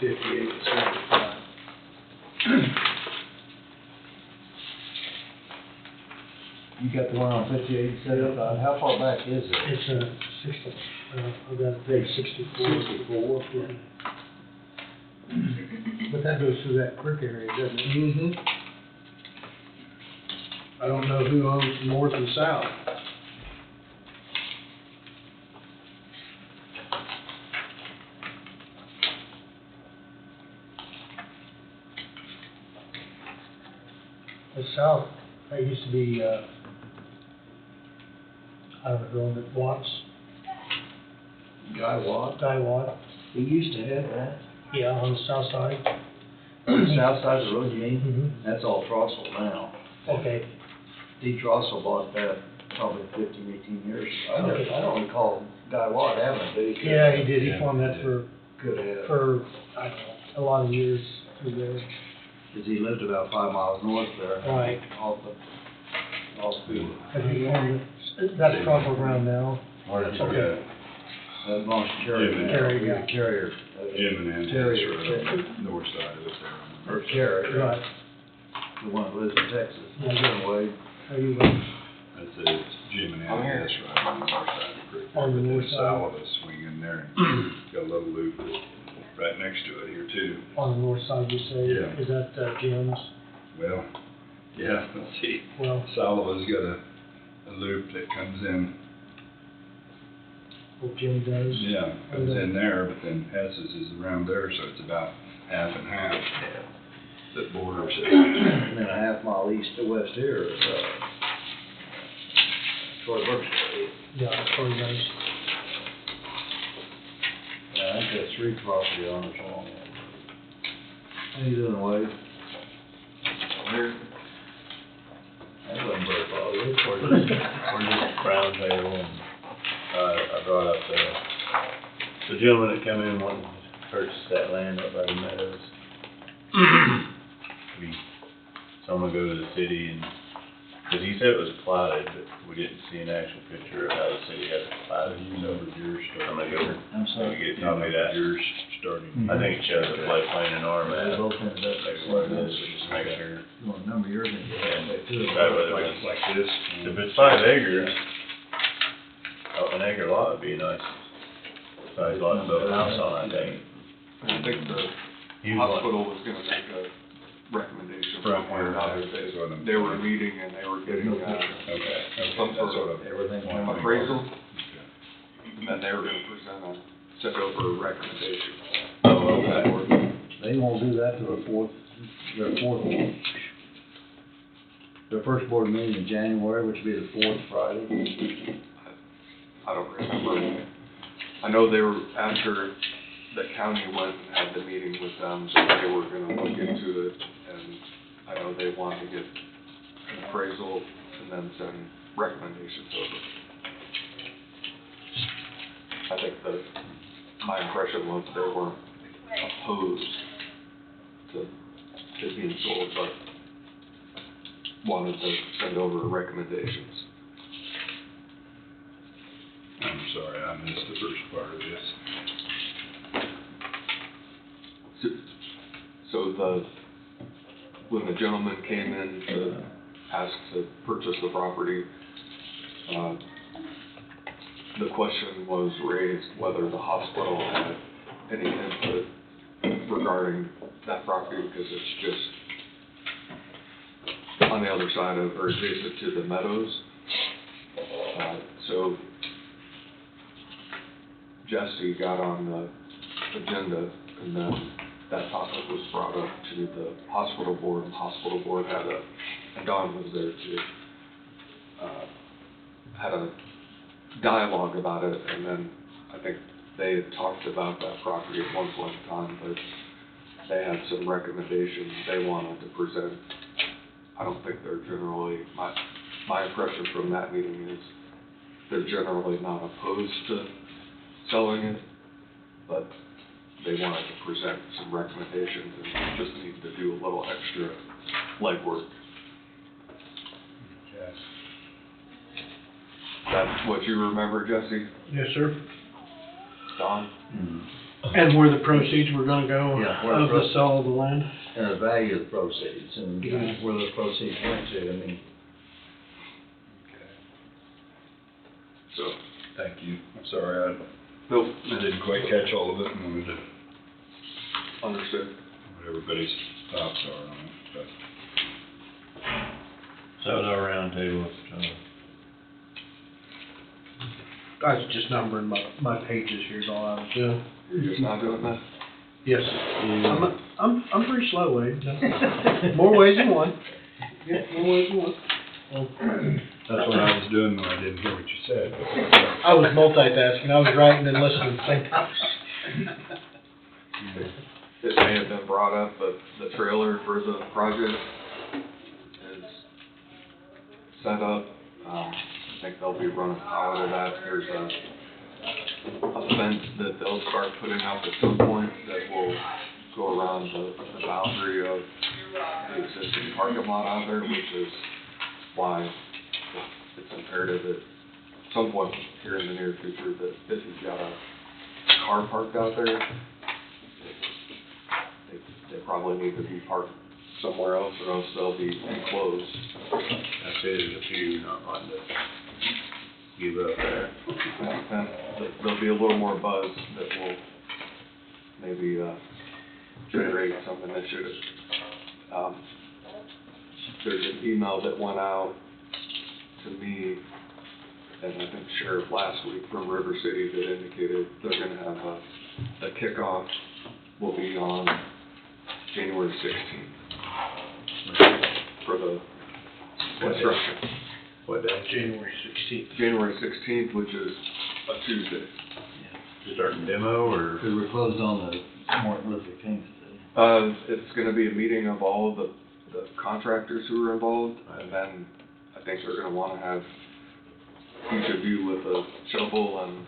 58 to 75. You got the one on 58 set up, how far back is it? It's 60, I've got a page 64. 64. Yeah. But that goes through that creek area, doesn't it? Mm-hmm. I don't know who owns north and south. The south, that used to be, I don't know, who owned it, Watts, Guy Watt, Guy Watt, he used to have that. yeah, on the south side. On the south side of the road, you mean? Mm-hmm. That's all Trossel now. Okay, D. Trossel bought that probably 15, 18 years ago. Okay. I don't recall Guy Watt having it, but he could. yeah, he did, he Yeah, farmed that yeah. Could have. for, I don't know, a lot of years through there. Cause he lived about 5 miles north there. Right. Off the. Have you owned it, that's proper ground now? Okay. That belongs to Carrier. Jim and Carrier, yeah. Carrier. Jim and Ann, Terrier. north side of it there. Or Carrier, Right, the one that lives in Texas. Yeah. Jim Wade. how you, That's it, it's Jim and Ann, that's right, on the north side of the creek. On the north But then side. south of us, swing in there and got a little loop right next to it here too. on the north side, you say? Yeah. Is that Jim's? Well, yeah, let's see. Well, Saliva's got a loop that comes in, what Jim does? yeah, comes in there, but then Hess's is around there, so it's about half and half that borders it. And then a half mile east to west here is, Troy Berkshire. Yeah, that's what he does. Yeah, I think that's 3 property owners on it. How you doing, Wade? That wasn't very far, was it? We're just Brown Table, and, I brought up the gentleman that come in wanting to purchase that land up by the meadows. Someone go to the city and, cause he said it was platted, but we didn't see an actual picture of how the city had it platted, so Yours I'm gonna go, I'm maybe sorry. get a copy of that. Yours starting. I think it shows the floodplain and our They map, both ended up maybe what it is, we just make sure. You want to number yours in And there? decide whether it's Like this. If it's 5 acres, an acre lot would be a nice size lot to build a house on, I think. I think the He was hospital was gonna make a recommendation Front from where yard, they, is what I'm. they were meeting and they were getting, Okay, some that's sort what I'm. Everything. appraisal, Okay. and then they were gonna send over a recommendation. Oh, okay. They won't do that to their fourth one. Their first board meeting in January, which would be the 4th Friday. I don't remember. I know they were, after the county went and had the meeting with them, so they were gonna look into it, and I know they wanted to get an appraisal and then send recommendations over. I think my impression was they weren't opposed to it being sold, but wanted to send over recommendations. I'm sorry, I missed the first part of this. So when the gentleman came in to ask to purchase the property, the question was raised whether the hospital had any input regarding that property, because it's just on the other side of, or adjacent to the meadows. So Jesse got on the agenda, and then that topic was brought up to the hospital board, and the hospital board and Don was there too, had a dialogue about it, and then I think they had talked about that property at one point in time, but they had some recommendations they wanted to present I don't think they're generally, my impression from that meeting is they're generally not opposed to selling it, but they wanted to present some recommendations and just need to do a little extra legwork. That's what you remember, Jesse? Yes, sir. Don? And where the proceeds were gonna go Yeah, where the of the sale of the land? And the value of the proceeds, and Yeah. where those proceeds went to, I mean. So, Thank you. I'm sorry, nope, I didn't quite catch all of it and wanted to, understood. what everybody's thoughts are on it, but. So no round table, I was just numbering my pages here is all I was doing. You're just not doing that? Yes, I'm pretty slow, Wade. More ways than one. Yeah, more ways than one. That's what I was doing when I didn't hear what you said. I was multitasking, I was writing and listening at the same time. It may have been brought up, but the trailer for the project is set up. I think they'll be running power to that. There's a fence that they'll start putting up at some point that will go around the boundary of the existing parking lot out there, which is why it's imperative that at some point here in the near future that if you've got a car parked out there, they probably need to be parked somewhere else or else they'll be enclosed. I say there's a few not wanting to give up there. And there'll be a little more buzz that will maybe generate some initiative. There's an email that went out to me and I think Sheriff last week from River City that indicated they're gonna have a kickoff will be on January 16th for the construction. What day? January 16th. January 16th, which is a Tuesday. Starting demo or? Because we're closed on the Martin Luther King Day. It's gonna be a meeting of all of the contractors who are involved, and then I think they're gonna wanna have each of you with a shovel and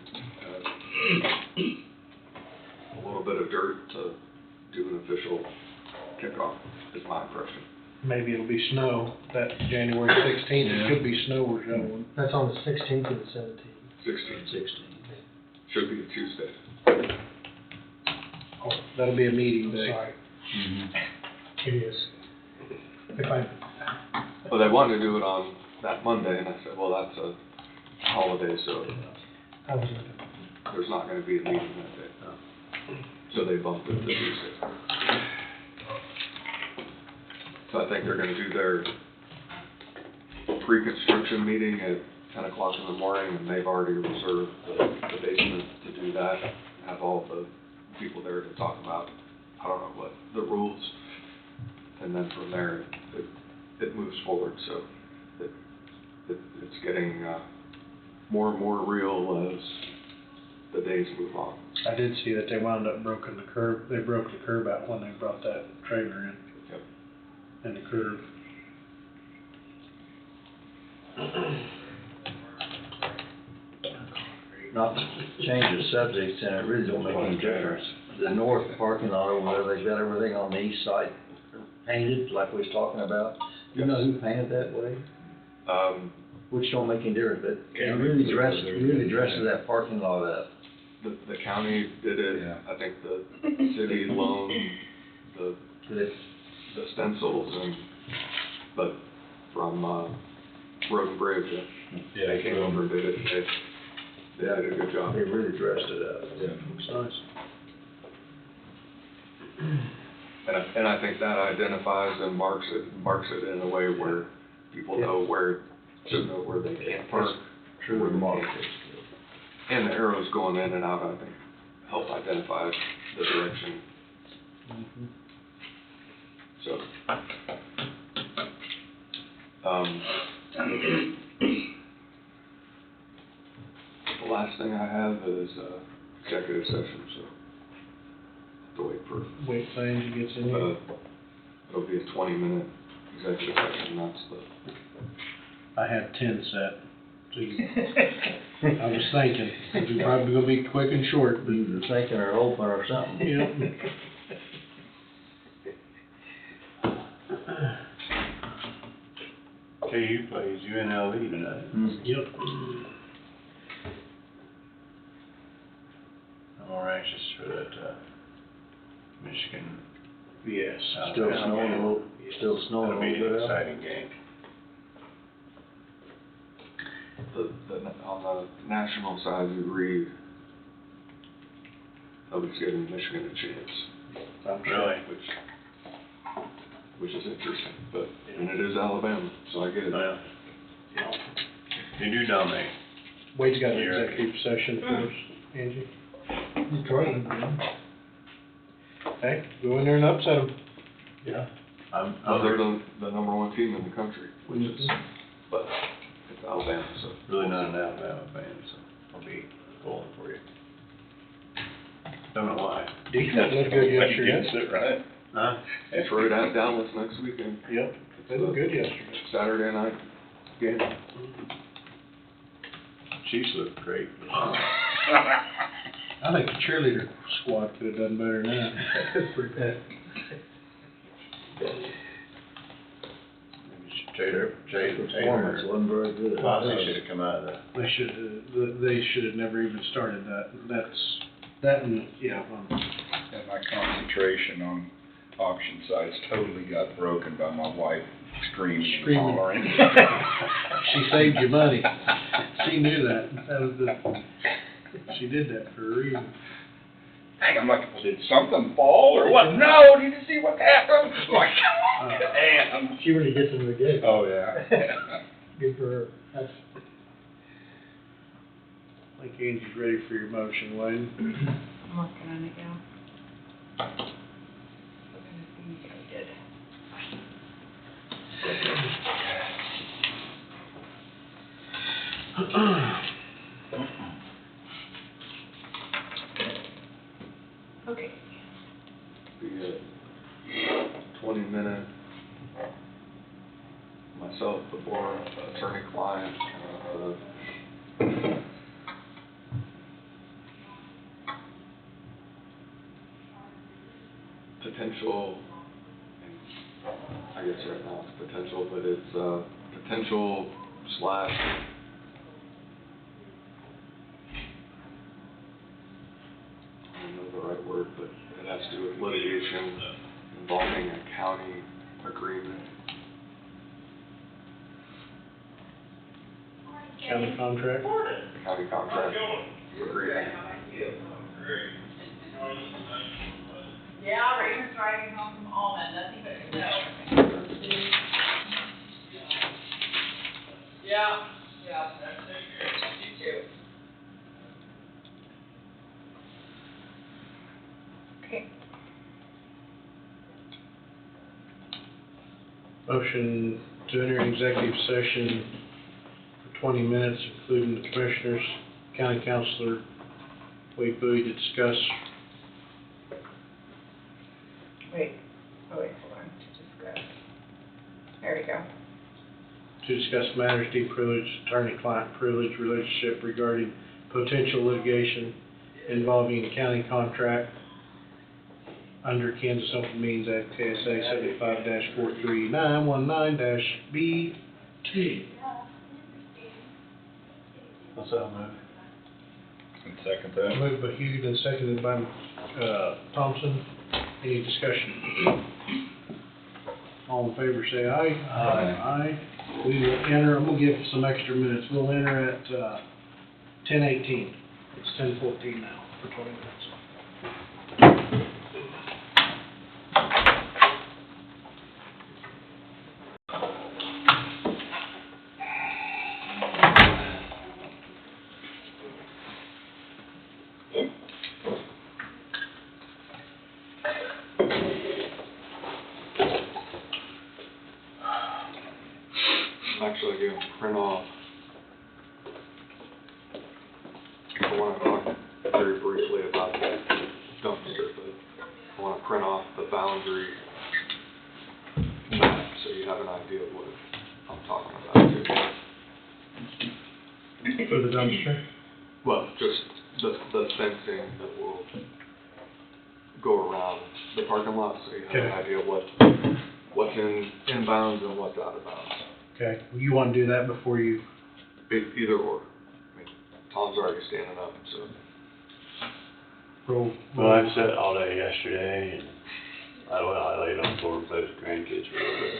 a little bit of dirt to do an official kickoff, is my impression. Maybe it'll be snow that January 16th. It could be snow we're going. That's on the 16th and the 17th. 16th, should be a Tuesday. Oh, that'll be a meeting day. Sorry. It is. If I, Well, they wanted to do it on that Monday, and I said, well, that's a holiday, so I was looking. there's not gonna be a meeting that day. So they bumped it to Tuesday. So I think they're gonna do their pre-construction meeting at 10 o'clock in the morning, and they've already reserved the basement to do that. Have all the people there to talk about, I don't know what, the rules. And then from there, it moves forward, so it's getting more and more real as the days move on. I did see that they wound up broken the curb. They broke the curb out when they brought that trailer in. Yep. And the curb. Not to change the subject, and it really don't make any difference. The north parking lot over there, they've got everything on the east side painted, like we was talking about. You know who painted that way? Which don't make any difference, but it really dresses that parking lot up. The county did it, Yeah. I think the city loaned the stencils and, but from, Road and Bridge, they came over and did it, they did a good job. They really dressed it up. Yeah. Looks nice. And I think that identifies and marks it in a way where people know where, should know where they can't park. True remark. And the arrows going in and out, I think, help identify the direction. So, the last thing I have is, executive session, so have to wait for, Wait for Angie gets in here. it'll be a 20-minute executive session, that's the, I had 10 set. So I was thinking, it's probably gonna be quick and short, but, Either thinking or hoping or something. yeah. KU plays UNLV tonight. Yep. I'm more anxious for that, Michigan. Yes. Still snowing a little, still snowing a That'll be little an bit out. exciting game. on the national side, you read, nobody's giving Michigan a chance. I'm sure. Really? Which is interesting, but, and it is Alabama, so I get it. Well, you do dominate. Wade's got an You're- executive session for us, Angie. Hey, go in there and upset them. Yeah. I'm They're the number one team in the country, which is, but it's Alabama, so. really not an Alabama fan, so I'll be pulling for you. Don't know why. Defense looked good yesterday. Against it, right? Huh? Detroit at Dallas next weekend, Yep, they looked good yesterday. Saturday night game. Chiefs look great. I think the cheerleader squad could have done better than that. Pretty bad. Performance wasn't very good. Bosley should have come out of the, They should have never even started that. That and, yeah, And my concentration on auction sites totally got broken by my wife screaming and Screaming. hollering. she saved you money. She knew that. She did that for a reason. Dang, I'm like, did something fall or what? No, did you see what happened? Like, damn. She really gets in the game. Oh, yeah. Good for her. That's, I think Angie's ready for your motion, Wayne. I'm working on it, yeah. I think I did. Okay. Be a 20-minute, myself, the board, attorney-client, potential, I guess right now it's potential, but it's, potential slash I don't know the right word, but it has to do with litigation involving a county agreement. County contract. County contract agreement. Yeah, Raven's driving home from Almond, nothing but snow. Yeah, you too. Okay. Motion to enter executive session for 20 minutes, including the commissioners, county councilor, Wade Bowie, to discuss. Wait, hold on, to discuss. There we go. To discuss matters deemed privileged, attorney-client privilege relationship regarding potential litigation involving a county contract under Kansas Open Meetings Act, KSA 75-43919-B2. what's that move? And second that. Moved by Hughes and seconded by, Thompson. Any discussion? All in favor, say aye. Aye. We will enter, I'm gonna give some extra minutes. We'll enter at, 10:18. It's 10:14 now for 20 minutes. Actually, I'm gonna print off. I wanna talk very briefly about the dumpster, but I wanna print off the boundary map, so you have an idea of what I'm talking about too. For the dumpster? Well, just the fencing that will go around the parking lot, so you have an Okay. idea what's inbounds and what's out of bounds. Okay, well, you wanna do that before you, Either or. I mean, Tom's already standing up, so. roll? Well, I sat all day yesterday, and I laid on the floor and played with the grandkids for a little bit.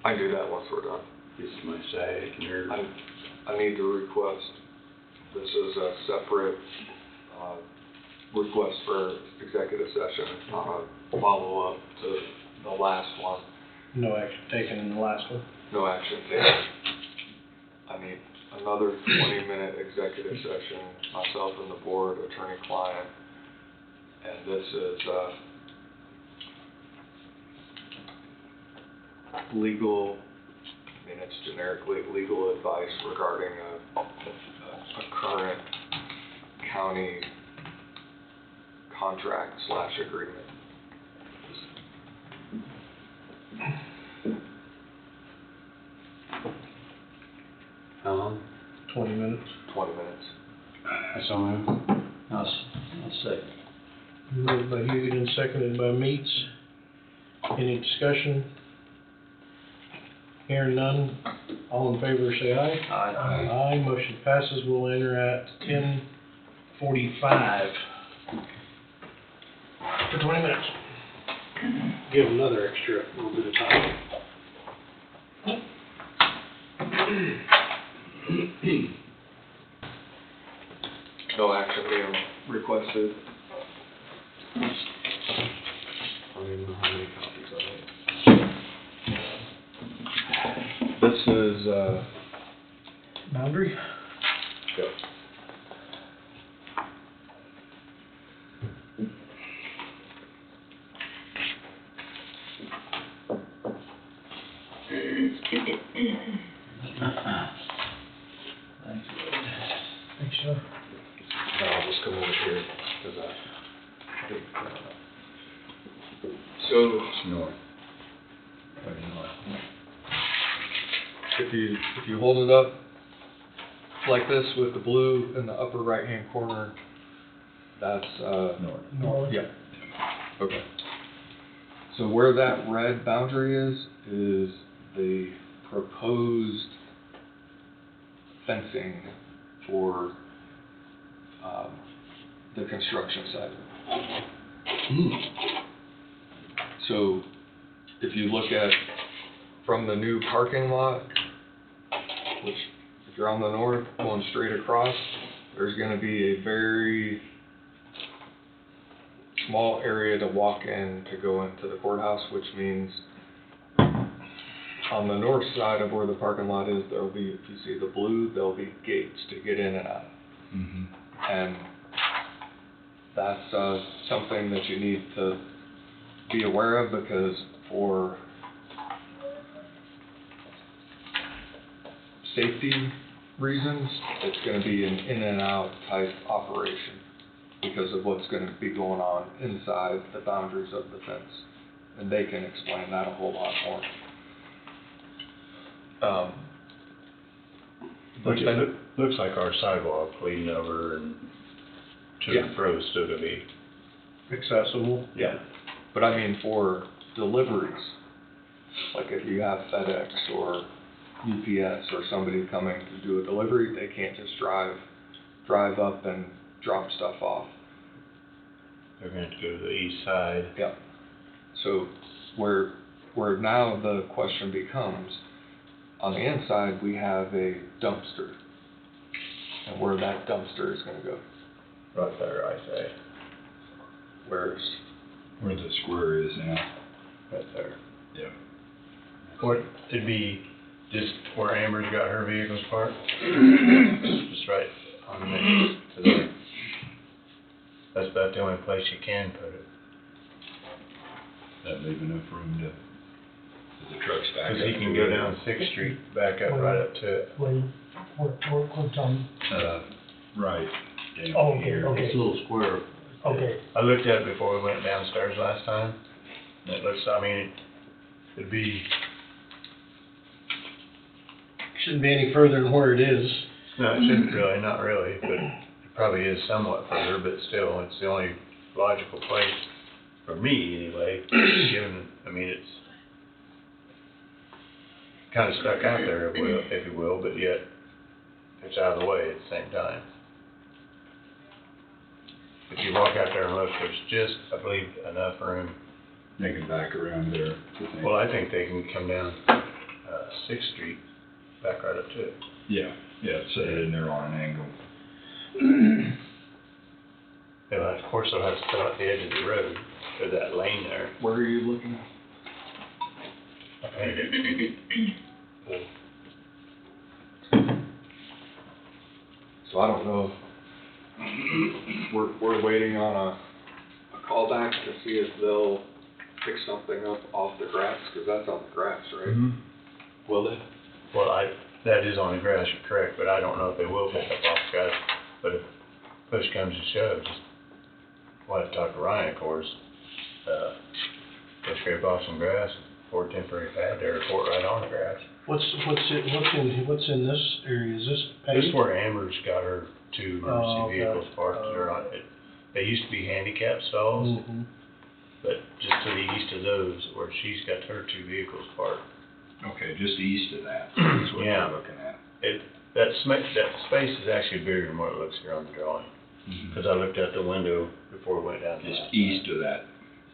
I can do that once we're done. This is my sag and nerve. I need to request, this is a separate, request for executive session. It's not a follow-up to the last one. No action taken in the last one. No action taken. I need another 20-minute executive session, myself and the board, attorney-client. And this is, legal, I mean, it's generically legal advice regarding a current county contract/agreement. How long? 20 minutes. 20 minutes. That's all I have. I'll say. Moved by Huguet and seconded by Meats. Any discussion? Hearing none, all in favor say aye. Aye, motion passes. We'll enter at 10:45 for 20 minutes. Give another extra little bit of time. No action being requested. I don't even know how many copies I have. This is, Boundary? Yep. Thanks, sir. I'll just come over here, cause so, North. If you hold it up like this with the blue in the upper right-hand corner, that's, North. yeah. Okay. So where that red boundary is the proposed fencing for, the construction site. So if you look at from the new parking lot, which if you're on the north going straight across, there's gonna be a very small area to walk in to go into the courthouse, which means on the north side of where the parking lot is, there'll be, if you see the blue, there'll be gates to get in and out. Mm-hmm. And that's something that you need to be aware of, because for safety reasons, it's going to be an in and out type operation because of what's going to be going on inside the boundaries of the fence. And they can explain that a whole lot more. But then, Looks like our sidewalk leading over and to Yeah. and fro is still gonna be. Accessible. Yeah. but I mean for deliveries, like if you have FedEx or UPS or somebody coming to do a delivery, they can't just drive up and drop stuff off. They're gonna have to go to the east side. Yeah. So where now the question becomes, on the inside, we have a dumpster. And where that dumpster is gonna go, Right there, I say. where's, Where the square is now. Right there. Yeah. What, it'd be just where Amber's got her vehicles parked? Just right on the next to there. That's about the only place you can put it. That leave enough room to, the trucks back up. Cause he can go down Sixth Street, back up right up to it. Wait, what's on? Right. down Oh, okay, here. okay. It's a little square. Okay. I looked at it before we went downstairs last time, It looks, I mean, it'd be, Shouldn't be any further than where it is. no, it shouldn't really, not really, but it probably is somewhat further, but still, it's the only logical place for me anyway, given, I mean, it's kind of stuck out there, if you will, but yet it's out of the way at the same time. If you walk out there and look, there's just, I believe, enough room. They can back around there, I think. Well, I think they can come down, 6th Street, back right up to it. Yeah, set it in there on an angle. And of course, they'll have to fill out the edge of the road, or that lane there. Where are you looking? So I don't know. We're waiting on a callback to see if they'll pick something up off the grass, because that's on the grass, right? Mhm. Will they? Well, that is on the grass, you're correct, but I don't know if they will pick up off the grass. But if push comes to shove, just, we'll have to talk to Ryan, of course. Go scrape off some grass, pour a temporary pad there, pour it right on the grass. What's in this area? Is this This is paved? where Amber's got her 2 Oh, emergency okay. vehicles parked. They're on it. They used to be handicap stalls, Mhm. but just to the east of those, where she's got her 2 vehicles parked. Okay, just east of that, that's what Yeah. we're looking at. That space is actually bigger than what it looks here on the drawing, because I looked out the window before we went down. Just last east night. of that,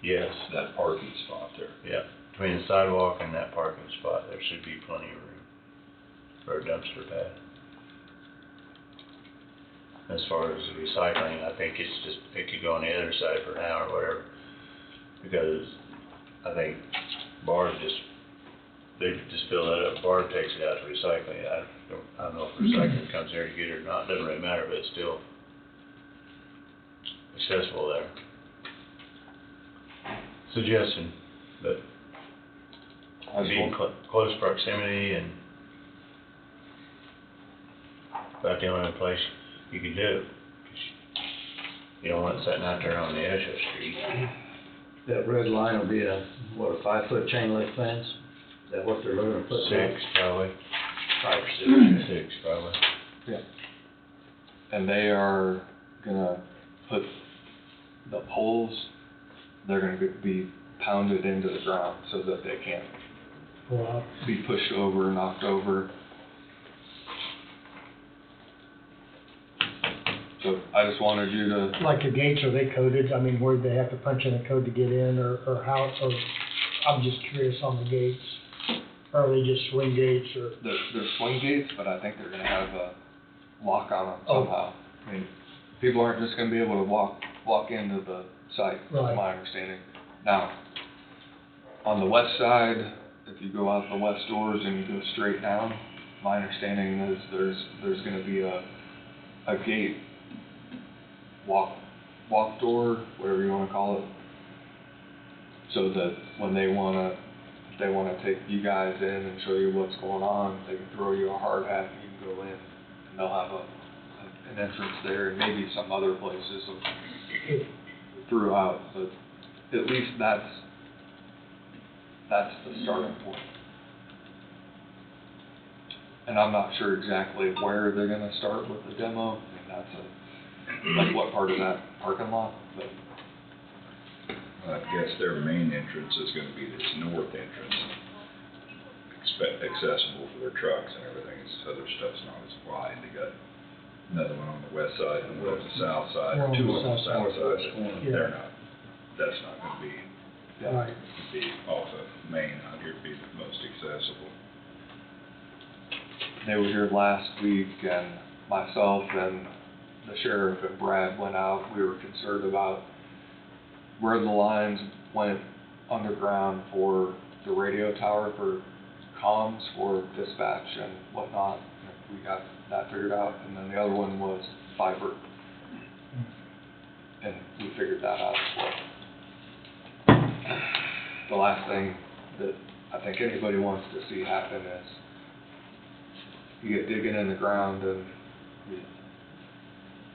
Yes, that parking spot there. yeah, between the sidewalk and that parking spot, there should be plenty of room for a dumpster pad. As far as recycling, I think it's just, it could go on the other side for now or whatever, because I think Barb they just fill that up, Barb takes it out to recycling. I don't know if recycling comes there to get it or not, doesn't really matter, but it's still accessible there. Suggestion, but being close proximity and about the only place you could do it. You don't want it sitting out there on the edge of the street. That red line will be a 5-foot chain link fence? Is that what they're looking to put down? 6 probably, 5 or 6, 6 probably. And they are gonna put the poles, they're gonna be pounded into the ground so that they can't Wow. be pushed over, knocked over. So I just wanted you to, Like the gates, are they coded? I mean, where do they have to punch in a code to get in, or how, or, I'm just curious on the gates. Are they just swing gates, or? they're swing gates, but I think they're gonna have a lock on them Oh. somehow. I mean, people aren't just gonna be able to walk into the site, is Right. my understanding. Now, on the west side, if you go out the west doors and you go straight down, my understanding is there's gonna be a gate, walk door, whatever you wanna call it. So that when they wanna take you guys in and show you what's going on, they can throw you a hard hat and you can go in, and they'll have an entrance there, and maybe some other places throughout, but at least that's the starting point. And I'm not sure exactly where they're gonna start with the demo, I mean, like what part of that parking lot, but I guess their main entrance is gonna be this north entrance, accessible for their trucks and everything. This other stuff's not as wide. They got another one on the west side and one on the south side, or 2 on the south side. Yeah. They're not, that's not gonna be, Right. it'd be off of Main out here, it'd be the most accessible. they were here last week, and myself and the sheriff and Brad went out. We were concerned about where the lines went underground for the radio tower for comms for dispatch and whatnot. We got that figured out, and then the other one was fiber. And we figured that out as well. The last thing that I think anybody wants to see happen is you get digging in the ground and you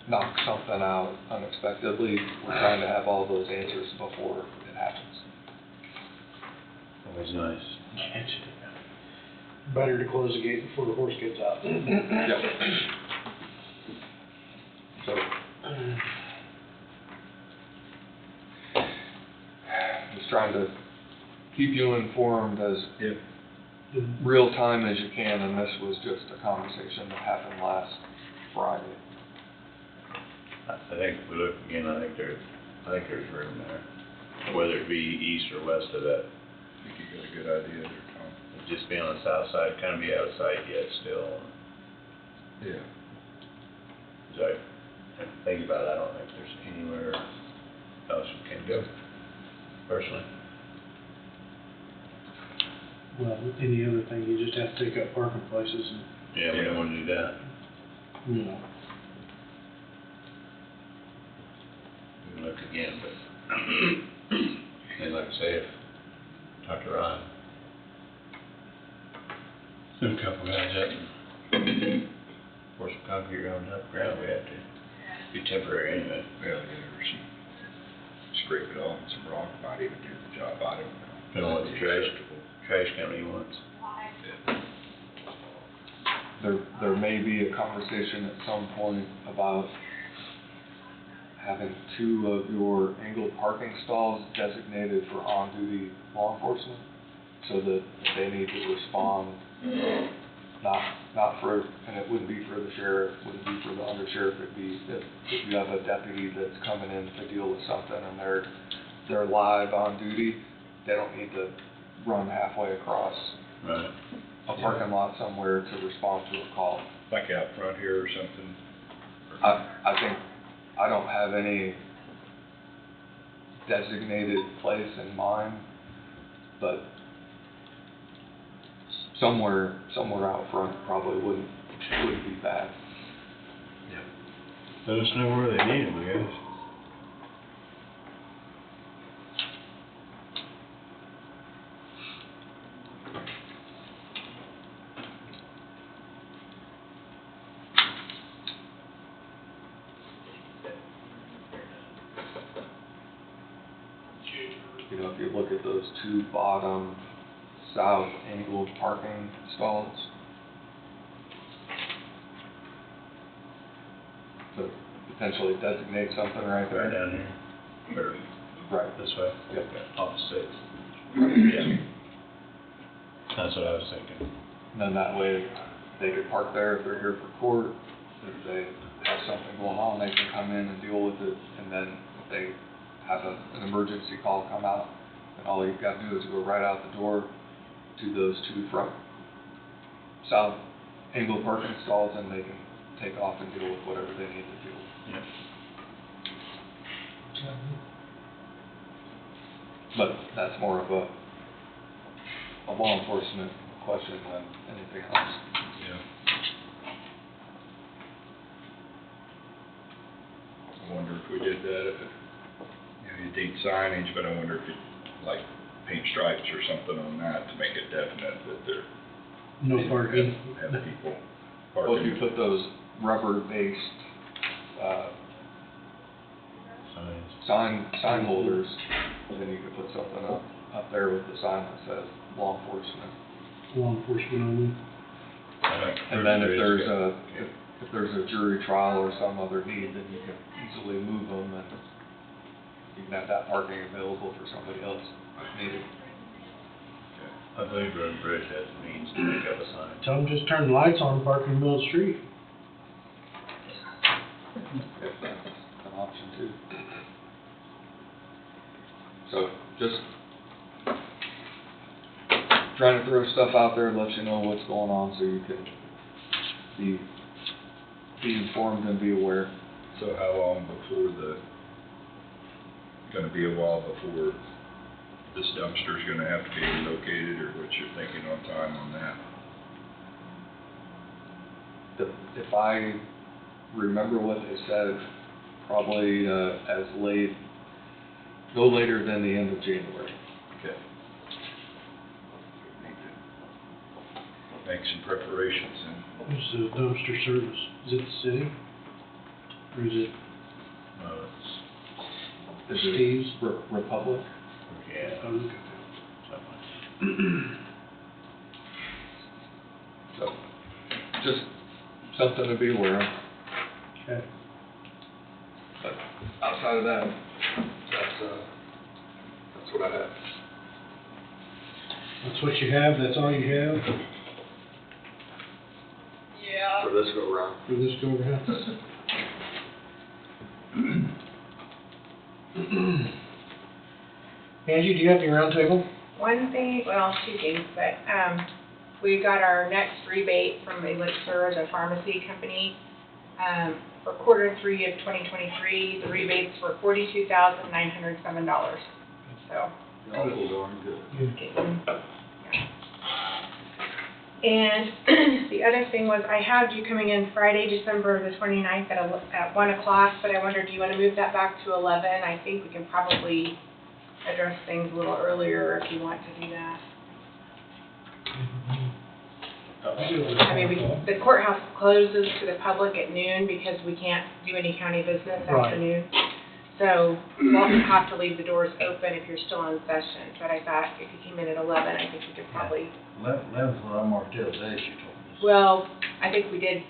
knock something out unexpectedly. We're trying to have all those answers before it happens. Always nice. Better to close the gate before the horse gets out. Yep. So, just trying to keep you informed as real time as you can, and this was just a conversation that happened last Friday. I think if we look again, I think there's room there, whether it be east or west of that. I think you got a good idea there, Tom. Just be on the south side, kind of be outside yet still. Yeah. As I think about it, I don't think there's anywhere else we can go, personally. Well, any other thing, you just have to take up parking places and, Yeah, we don't want to do that. you know. We can look again, but, and like I say, talk to Ron. Send a couple guys up and pour some concrete around the ground, we have to. Be temporary anyway. Well, yeah, or some, scrape it off and some rock might even do the job, I don't know. Depending on what the trash company wants. There may be a conversation at some point about having 2 of your angled parking stalls designated for on-duty law enforcement, so that they need to respond, not for, and it wouldn't be for the sheriff, wouldn't be for the undersheriff, it'd be if you have a deputy that's coming in to deal with something and they're live on duty, they don't need to run halfway across Right. a parking lot somewhere to respond to a call. Like out front here or something. I think, I don't have any designated place in mind, but somewhere out front probably wouldn't be bad. Let us know where they need them, I guess. You know, if you look at those 2 bottom south angled parking stalls, to potentially designate something right Right there. down here, or Right. this way. Yep. Off the six. Yeah. That's what I was thinking. And then that way, they could park there if they're here for court. If they have something going on, they can come in and deal with it. And then if they have an emergency call come out, and all you've got to do is go right out the door to those 2 front south angle parking stalls, and they can take off and deal with whatever they need to deal with. Yeah. But that's more of a law enforcement question than anything else. Yeah. I wonder if we did that, if it, you need signage, but I wonder if you, like, paint stripes or something on that to make it definite that they're. No parking. Have people Well, if you parking. put those rubber-based, sign holders, then you could put something up there with the sign that says law enforcement. Law enforcement only. And then if there's a jury trial or some other need, then you can easily move them and you can have that parking available for somebody else if needed. I believe Road and Bridge has the means to make up a sign. Tell them just turn the lights on and park in the middle of the street. If that's an option too. So, just trying to throw stuff out there, let you know what's going on so you can be informed and be aware. So how long before gonna be a while before this dumpster's gonna have to be relocated, or what you're thinking on time on that? If I remember what they said, probably no later than the end of January. Okay. Need to make some preparations and. Who's the dumpster service? Is it the city? Or is it Is it Steve's? Republic? Yeah. Okay. Something. So, just something to be aware of. Okay. But outside of that, that's what I have. That's what you have, that's all you have Yeah. For this go round. for this go around? Angie, do you have your roundtable? One thing, well, two things, but, we got our next rebate from Elixir, the pharmacy company. For quarter 3 of 2023, the rebates were $42,907. So, Oh, darn good. getting, yeah. And the other thing was, I had you coming in Friday, December the 29th at 1 o'clock, but I wondered, do you want to move that back to 11? I think we can probably address things a little earlier if you want to do that. I mean, the courthouse closes to the public at noon because we can't do any county business after Right. noon. So we'll have to leave the doors open if you're still in session, but I thought if you came in at 11, I think we could probably, Eleven's what I marked the other day, she told me. well, I think we did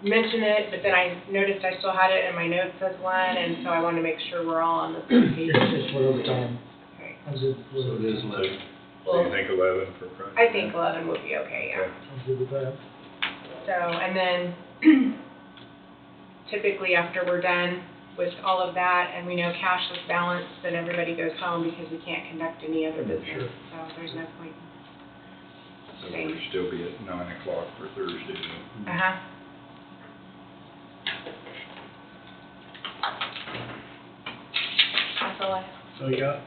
mention it, but then I noticed I still had it in my notes as one, and so I wanted to make sure we're all on the same page. It's whatever time, Okay. I'm good, So it is 11. So you Well, think 11 for Friday? I think 11 would be okay, yeah. I'm good with that. So, and then typically after we're done with all of that and we know cashless balance, then everybody goes home because we can't conduct any other business. So there's no point. So we'll still be at 9 o'clock for Thursday then. Uh-huh. That's all I have. So you got?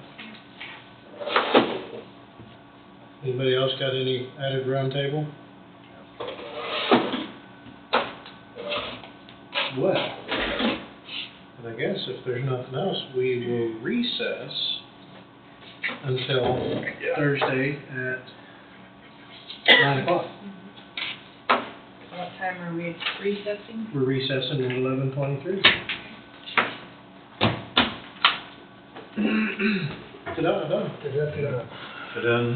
Anybody else got any added roundtable? Well, I guess if there's nothing else, we will recess until Thursday at 9 o'clock. What time are we recessing? We're recessing at 11:23. Ta-da, ta-da. Is that, But then